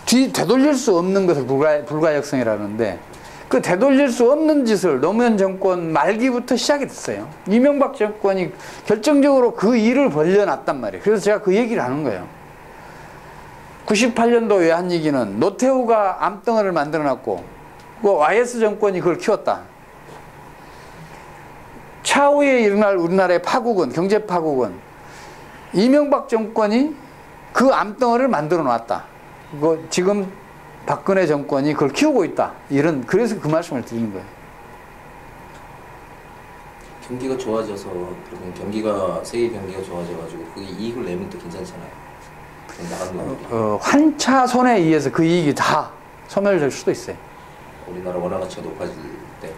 되돌릴 수 없는 것을 불가역성이라는데, 그 되돌릴 수 없는 짓을 노무현 정권 말기부터 시작이 됐어요. 이명박 정권이 결정적으로 그 일을 벌려놨단 말이에요. 그래서 제가 그 얘기를 하는 거예요. 98년도 외환위기는 노태우가 암덩어리를 만들어놨고 그 YS 정권이 그걸 키웠다. 차후에 일어날 우리나라의 파국은, 경제 파국은 이명박 정권이 그 암덩어리를 만들어 놨다. 지금 박근혜 정권이 그걸 키우고 있다. 그래서 그 말씀을 드리는 거예요. 경기가 좋아져서, 그러면 세계 경기가 좋아져가지고 그게 이익을 내면 또 괜찮잖아요. 환차 손해에 의해서 그 이익이 다 소멸될 수도 있어요. 우리나라 원화 가치가 높아질 때.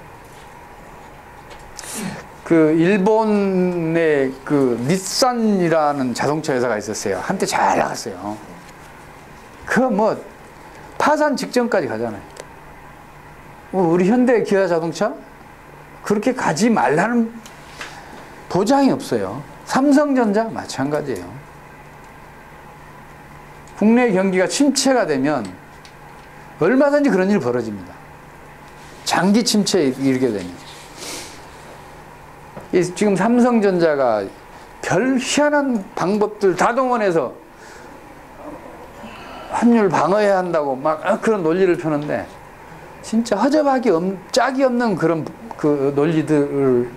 그 일본의 그 닛산이라는 자동차 회사가 있었어요. 한때 잘 나갔어요. 파산 직전까지 가잖아요. 우리 현대 기아 자동차 그렇게 가지 말라는 보장이 없어요. 삼성전자 마찬가지예요. 국내 경기가 침체가 되면 얼마든지 그런 일이 벌어집니다. 장기 침체에 이르게 되면. 지금 삼성전자가 별 희한한 방법들 다 동원해서 환율 방어해야 한다고 막 그런 논리를 펴는데 진짜 허접하기 짝이 없는 그런 그 논리들을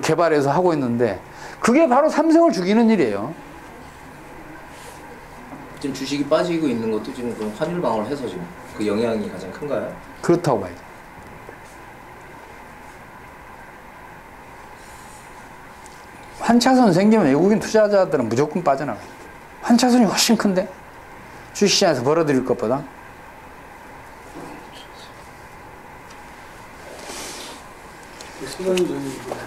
개발해서 하고 있는데 그게 바로 삼성을 죽이는 일이에요. 지금 주식이 빠지고 있는 것도 지금 그럼 환율 방어를 해서 지금 그 영향이 가장 큰가요? 그렇다고 봐야죠. 환차선 생기면 외국인 투자자들은 무조건 빠져나가요. 환차선이 훨씬 큰데 주식시장에서 벌어들일 것보다. 소장님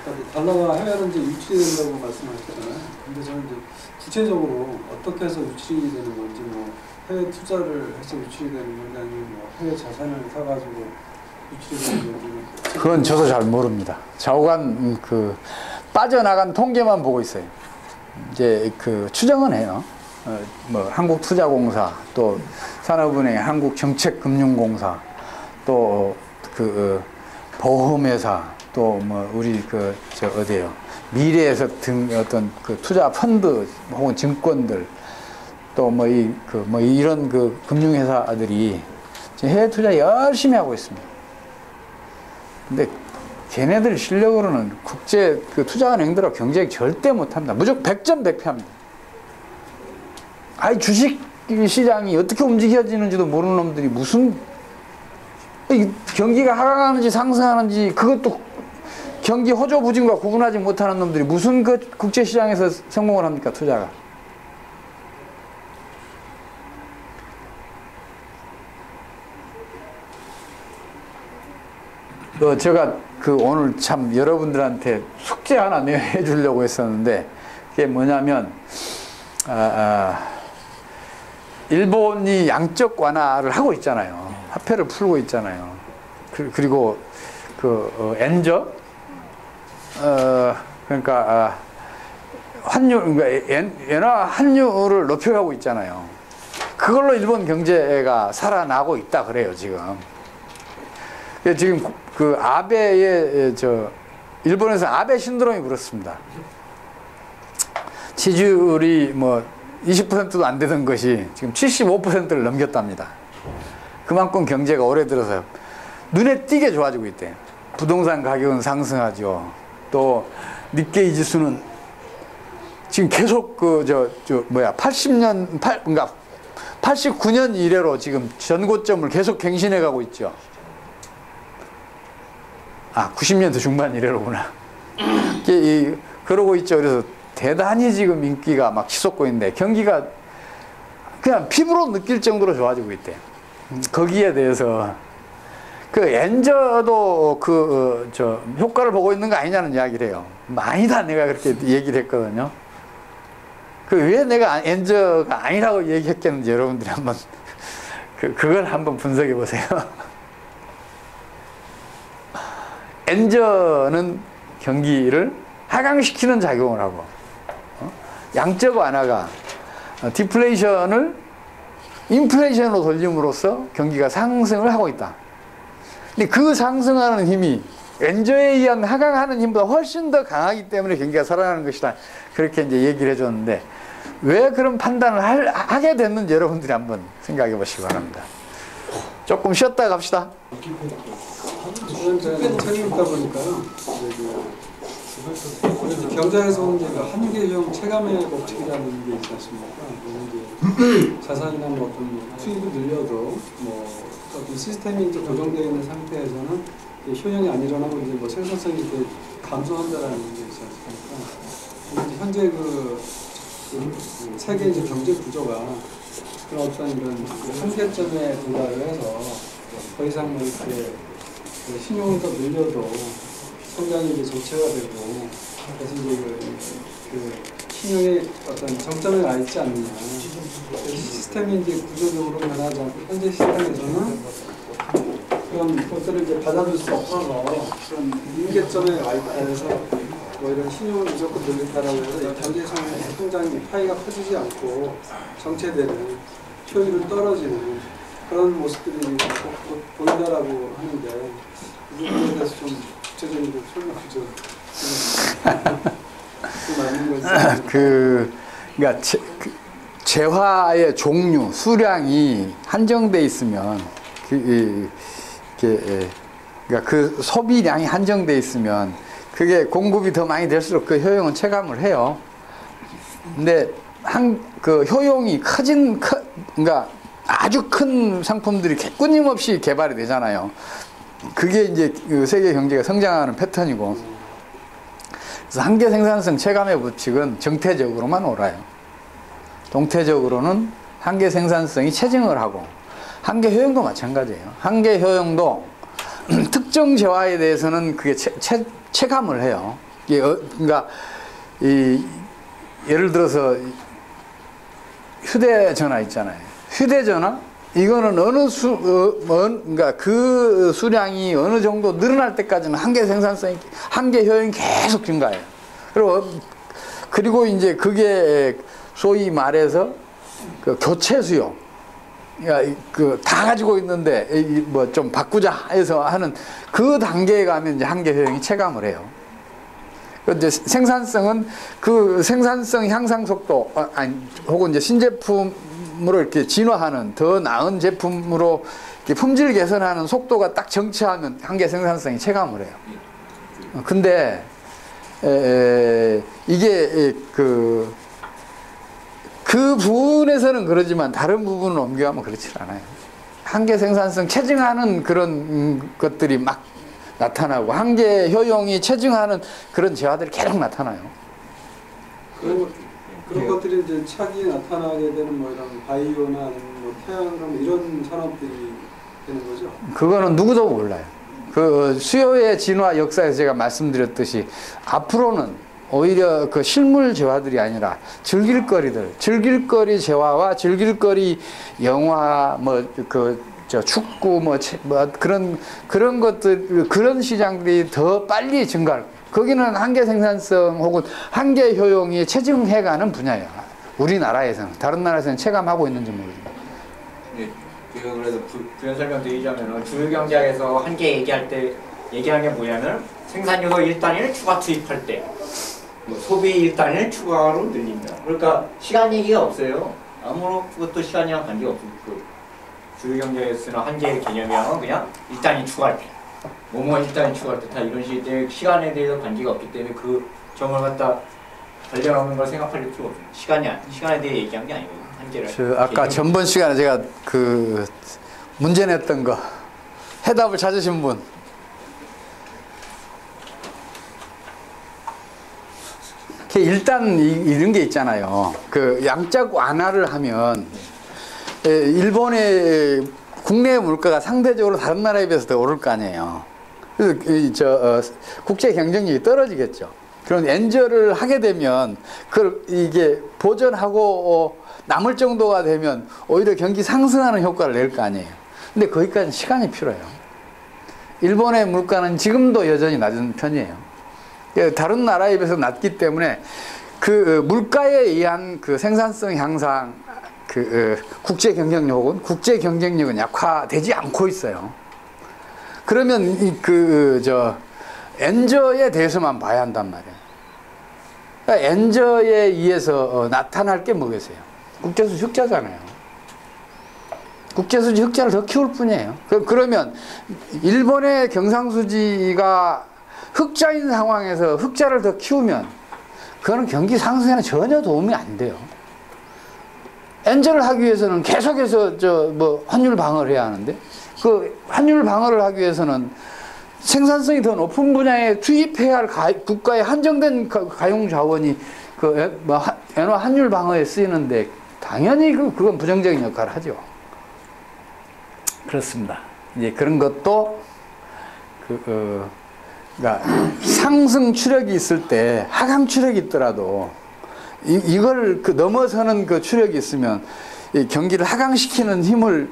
저기 달러가 해외로 이제 유출이 된다고 말씀하셨잖아요. 근데 저는 이제 구체적으로 어떻게 해서 유출이 되는 건지 뭐 해외 투자를 해서 유출이 되는 건지 아니면 뭐 해외 자산을 사가지고 유출이 되는 건지 그건 저도 잘 모릅니다. 좌우간 그 빠져나간 통계만 보고 있어요. 이제 그 추정은 해요. 뭐 한국투자공사, 또 산업은행, 한국정책금융공사, 또 그 보험회사, 또 뭐 우리 그 저 어디에요? 미래에서 등 어떤 그 투자 펀드 혹은 증권들, 또 뭐 이 그 뭐 이런 그 금융회사들이 해외 투자 열심히 하고 있습니다. 근데 걔네들 실력으로는 국제 그 투자은행들하고 경쟁 절대 못합니다. 무조건 100점 100패합니다. 아이 주식 시장이 어떻게 움직여지는지도 모르는 놈들이 무슨 경기가 하강하는지 상승하는지 그것도 경기 호조 부진과 구분하지 못하는 놈들이 무슨 그 국제 시장에서 성공을 합니까? 투자가. 제가 그 오늘 참 여러분들한테 숙제 하나 내주려고 했었는데 그게 뭐냐면 일본이 양적 완화를 하고 있잖아요. 화폐를 풀고 있잖아요. 그리고 그 엔저 그러니까 환율 그러니까 엔화 환율을 높여가고 있잖아요. 그걸로 일본 경제가 살아나고 있다 그래요 지금. 지금 그 아베의 일본에서 아베 신드롬이 그렇습니다. 지지율이 뭐 20%도 안 되던 것이 지금 75%를 넘겼답니다. 그만큼 경제가 올해 들어서 눈에 띄게 좋아지고 있대요. 부동산 가격은 상승하죠. 또 니케이 지수는 지금 계속 그러니까 89년 이래로 지금 전고점을 계속 갱신해 가고 있죠. 90년대 중반 이래로구나. 그러고 있죠. 그래서 대단히 지금 인기가 막 치솟고 있는데 경기가 그냥 피부로 느낄 정도로 좋아지고 있대요. 거기에 대해서 그 엔저도 효과를 보고 있는 거 아니냐는 이야기를 해요. 아니다 내가 그렇게 얘기를 했거든요. 왜 내가 엔저가 아니라고 얘기했겠는지 여러분들이 한번 그걸 한번 분석해 보세요. 엔저는 경기를 하강시키는 작용을 하고 양적 완화가 디플레이션을 인플레이션으로 돌림으로써 경기가 상승을 하고 있다. 근데 그 상승하는 힘이 엔저에 의한 하강하는 힘보다 훨씬 더 강하기 때문에 경기가 살아나는 것이다. 그렇게 이제 얘기를 해줬는데 왜 그런 판단을 하게 됐는지 여러분들이 한번 생각해 보시기 바랍니다. 조금 쉬었다 갑시다. 저는 책을 읽다 보니까요. 경제에서 오는 한계형 체감의 법칙이라는 게 있지 않습니까? 자산이나 뭐 어떤 수입을 늘려도 뭐 어떤 시스템이 이제 고정되어 있는 상태에서는 효용이 안 일어나고 이제 뭐 생산성이 이제 감소한다라는 게 있지 않습니까? 현재 그 세계 이제 경제 구조가 그런 어떤 이런 한계점에 도달을 해서 더 이상 뭐 이렇게 신용을 더 늘려도 성장이 이제 정체가 되고 그래서 이제 그 신용의 어떤 정점에 와 있지 않느냐. 시스템이 이제 구조적으로 변하지 않고 현재 시스템에서는 그런 것들을 이제 받아줄 수 없어서 그런 임계점에 와 있다 해서 뭐 이런 신용을 무조건 늘린다라고 해서 경제 성장이 파이가 커지지 않고 정체되는 효율은 떨어지는 그런 모습들이 보인다라고 하는데 이 부분에 대해서 좀 구체적으로 설명 좀 맞는 거지. 그러니까 재화의 종류, 수량이 한정돼 있으면 그러니까 그 소비량이 한정돼 있으면 그게 공급이 더 많이 될수록 그 효용은 체감을 해요. 근데 그 효용이 그러니까 아주 큰 상품들이 끊임없이 개발이 되잖아요. 그게 이제 그 세계 경제가 성장하는 패턴이고. 그래서 한계 생산성 체감의 법칙은 정태적으로만 옳아요. 동태적으로는 한계 생산성이 체증을 하고, 한계 효용도 마찬가지예요. 한계 효용도 특정 재화에 대해서는 그게 체감을 해요. 그러니까 예를 들어서 휴대전화 있잖아요. 휴대전화 이거는 그러니까 그 수량이 어느 정도 늘어날 때까지는 한계 생산성이, 한계 효용이 계속 증가해요. 그리고 이제 그게 소위 말해서 그 교체 수요, 그 다 가지고 있는데 뭐 좀 바꾸자 해서 하는 그 단계에 가면 이제 한계 효용이 체감을 해요. 이제 생산성은 그 생산성 향상 속도, 혹은 이제 신제품으로 이렇게 진화하는 더 나은 제품으로 이렇게 품질 개선하는 속도가 딱 정치하면 한계 생산성이 체감을 해요. 근데 이게 그 부분에서는 그러지만 다른 부분을 옮겨가면 그렇지 않아요. 한계 생산성 체증하는 그런 것들이 막 나타나고, 한계 효용이 체증하는 그런 재화들이 계속 나타나요. 그런 것들이 이제 차기 나타나게 되는 뭐 이런 바이오나 뭐 태양광 이런 산업들이 되는 거죠. 그거는 누구도 몰라요. 그 수요의 진화 역사에서 제가 말씀드렸듯이 앞으로는 오히려 그 실물 재화들이 아니라 즐길거리 재화와 즐길거리 영화, 축구, 그런 것들, 그런 시장들이 더 빨리 증가할. 거기는 한계 생산성 혹은 한계 효용이 체증해가는 분야예요. 우리나라에서는. 다른 나라에서는 체감하고 있는지 모르겠어요. 네, 그래서 부연 설명드리자면 주유경제학에서 한계 얘기하는 게 뭐냐면 생산 요소 1단위를 추가 투입할 때 소비 1단위를 추가로 늘린다. 그러니까 시간 얘기가 없어요. 아무것도 시간이랑 관계가 없어요. 그 주유경제에서는 한계의 개념이랑은 그냥 1단위 추가할 때, 뭐뭐 1단위 추가할 때 다 이런 식이기 때문에 시간에 대해서 관계가 없기 때문에 그 점을 갖다 관련 없는 걸 생각할 필요가 없어요. 시간에 대해 얘기한 게 아니고 한계를. 아까 전번 시간에 제가 그 문제 냈던 거 해답을 찾으신 분. 일단 이런 게 있잖아요. 그 양적 완화를 하면 일본의 국내 물가가 상대적으로 다른 나라에 비해서 더 오를 거 아니에요. 그래서 국제 경쟁력이 떨어지겠죠. 그런 엔저를 하게 되면 이게 보전하고 남을 정도가 되면 오히려 경기 상승하는 효과를 낼 거 아니에요. 근데 거기까지는 시간이 필요해요. 일본의 물가는 지금도 여전히 낮은 편이에요. 다른 나라에 비해서 낮기 때문에 그 물가에 의한 그 생산성 향상, 국제 경쟁력 혹은 국제 경쟁력은 약화되지 않고 있어요. 그러면 엔저에 대해서만 봐야 한단 말이에요. 그러니까 엔저에 의해서 나타날 게 뭐겠어요? 국제수지 흑자잖아요. 국제수지 흑자를 더 키울 뿐이에요. 그러면 일본의 경상수지가 흑자인 상황에서 흑자를 더 키우면 그거는 경기 상승에는 전혀 도움이 안 돼요. 엔저를 하기 위해서는 계속해서 환율 방어를 해야 하는데, 그 환율 방어를 하기 위해서는 생산성이 더 높은 분야에 투입해야 할 국가의 한정된 가용 자원이 엔화 환율 방어에 쓰이는데 당연히 그건 부정적인 역할을 하죠. 그렇습니다. 이제 그런 것도 그러니까 상승 추력이 있을 때 하강 추력이 있더라도 이걸 넘어서는 그 추력이 있으면 이 경기를 하강시키는 힘을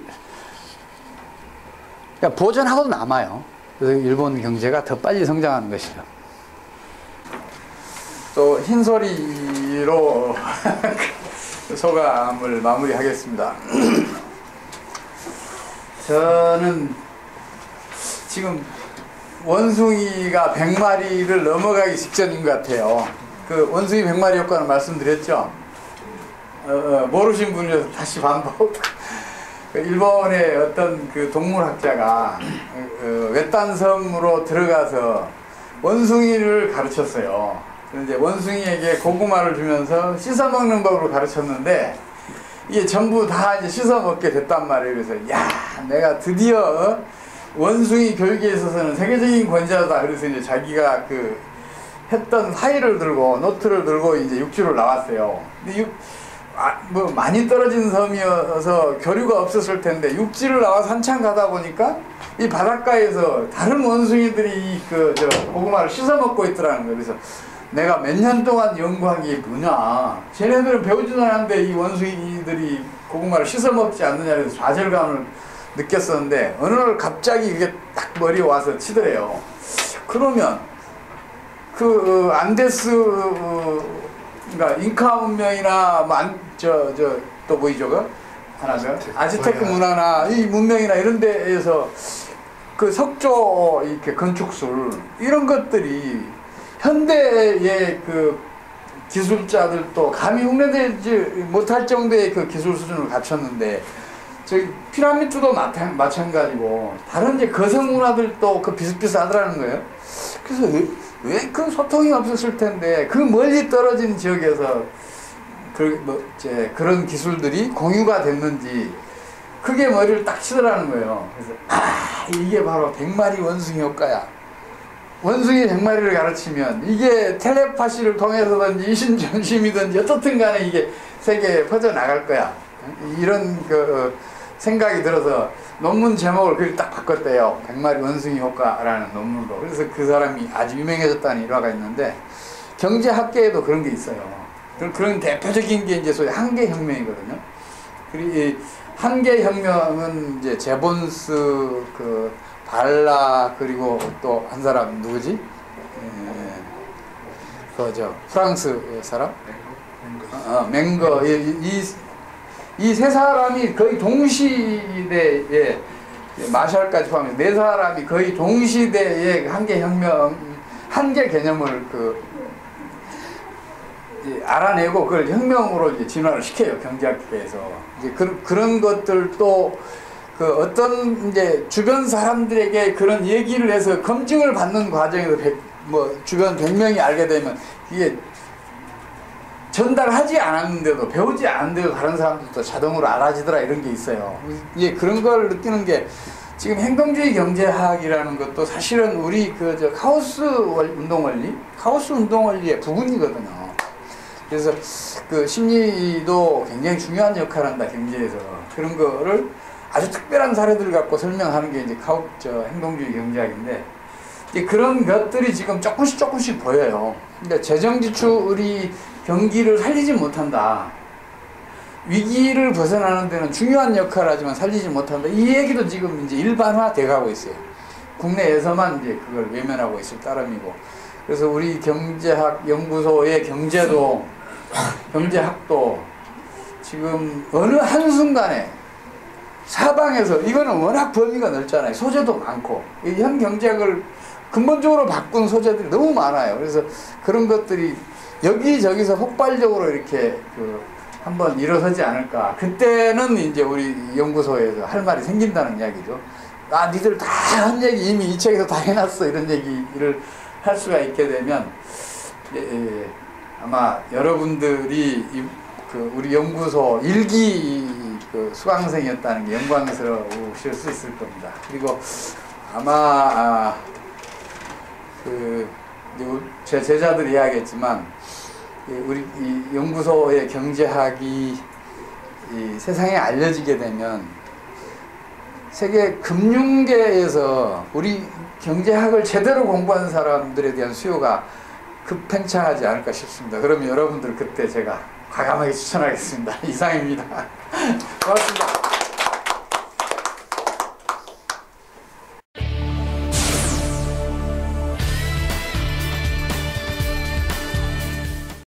그러니까 보전하고도 남아요. 그래서 일본 경제가 더 빨리 성장하는 것이죠. 또 흰소리로 소감을 마무리하겠습니다. 저는 지금 원숭이가 100마리를 넘어가기 직전인 것 같아요. 그 원숭이 100마리 효과는 말씀드렸죠. 모르신 분이라서 다시 반복. 일본의 어떤 그 동물학자가 외딴 섬으로 들어가서 원숭이를 가르쳤어요. 이제 원숭이에게 고구마를 주면서 씻어 먹는 법을 가르쳤는데 이게 전부 다 이제 씻어 먹게 됐단 말이에요. 그래서 야, 내가 드디어 원숭이 교육에 있어서는 세계적인 권자다. 그래서 이제 자기가 그 했던 파일을 들고 노트를 들고 이제 육지로 나왔어요. 근데 뭐 많이 떨어진 섬이어서 교류가 없었을 텐데 육지를 나와서 한참 가다 보니까 이 바닷가에서 다른 원숭이들이 그 저 고구마를 씻어 먹고 있더라는 거예요. 그래서 내가 몇 년 동안 연구한 게 뭐냐, 쟤네들은 배우지도 않았는데 이 원숭이들이 고구마를 씻어 먹지 않느냐, 그래서 좌절감을 느꼈었는데 어느 날 갑자기 그게 딱 머리에 와서 치더래요. 그러면 그 안데스 그러니까 잉카 문명이나 또 뭐이죠? 그 하나 더 아즈테크 문화나 이 문명이나 이런 데에서 그 석조 이렇게 건축술 이런 것들이 현대의 그 기술자들도 감히 흉내내지 못할 정도의 그 기술 수준을 갖췄는데 저기 피라미드도 마찬가지고 다른 이제 거성 문화들도 그 비슷비슷하더라는 거예요. 그래서 왜 그 소통이 없었을 텐데 그 멀리 떨어진 지역에서 그런 기술들이 공유가 됐는지 그게 머리를 딱 치더라는 거예요. 그래서 이게 바로 100마리 원숭이 효과야. 원숭이 100마리를 가르치면 이게 텔레파시를 통해서든지 이신전심이든지 어떻든 간에 이게 세계에 퍼져나갈 거야. 이런 그 생각이 들어서 논문 제목을 그렇게 딱 바꿨대요. 100마리 원숭이 효과라는 논문으로. 그래서 그 사람이 아주 유명해졌다는 일화가 있는데 경제학계에도 그런 게 있어요. 그런 대표적인 게 이제 소위 한계혁명이거든요. 그리고 이 한계혁명은 이제 제본스, 그 발라, 그리고 또 한 사람 누구지? 프랑스 사람? 맹거. 이 세 사람이 거의 동시대에 마샬까지 포함해서 네 사람이 거의 동시대에 한계 개념을 알아내고 그걸 혁명으로 이제 진화를 시켜요. 경제학계에서. 이제 그런 것들도 그 어떤 이제 주변 사람들에게 그런 얘기를 해서 검증을 받는 과정에서 주변 100명이 알게 되면 이게 전달하지 않았는데도 배우지 않은데도 다른 사람들도 자동으로 알아지더라 이런 게 있어요. 이게 그런 걸 느끼는 게 지금 행동주의 경제학이라는 것도 사실은 우리 카오스 운동 원리의 부분이거든요. 그래서 그 심리도 굉장히 중요한 역할을 한다 경제에서. 그런 거를 아주 특별한 사례들을 갖고 설명하는 게 이제 행동주의 경제학인데 이제 그런 것들이 지금 조금씩 보여요. 근데 재정 지출이 경기를 살리지 못한다. 위기를 벗어나는 데는 중요한 역할을 하지만 살리지 못한다. 이 얘기도 지금 이제 일반화돼 가고 있어요. 국내에서만 이제 그걸 외면하고 있을 따름이고. 그래서 우리 경제학 연구소의 경제학도 지금 어느 한순간에 사방에서 이거는 워낙 범위가 넓잖아요. 소재도 많고 현 경제학을 근본적으로 바꾼 소재들이 너무 많아요. 그래서 그런 것들이 여기저기서 폭발적으로 이렇게 한번 일어서지 않을까. 그때는 이제 우리 연구소에서 할 말이 생긴다는 이야기죠. 니들 다 한 얘기 이미 이 책에서 다 해놨어. 이런 얘기를 할 수가 있게 되면 아마 여러분들이 우리 연구소 일기 수강생이었다는 게 영광스러우실 수 있을 겁니다. 그리고 아마 제 제자들이 이야기했지만 우리 이 연구소의 경제학이 이 세상에 알려지게 되면 세계 금융계에서 우리 경제학을 제대로 공부한 사람들에 대한 수요가 급팽창하지 않을까 싶습니다. 그러면 여러분들 그때 제가 과감하게 추천하겠습니다. 이상입니다. 고맙습니다.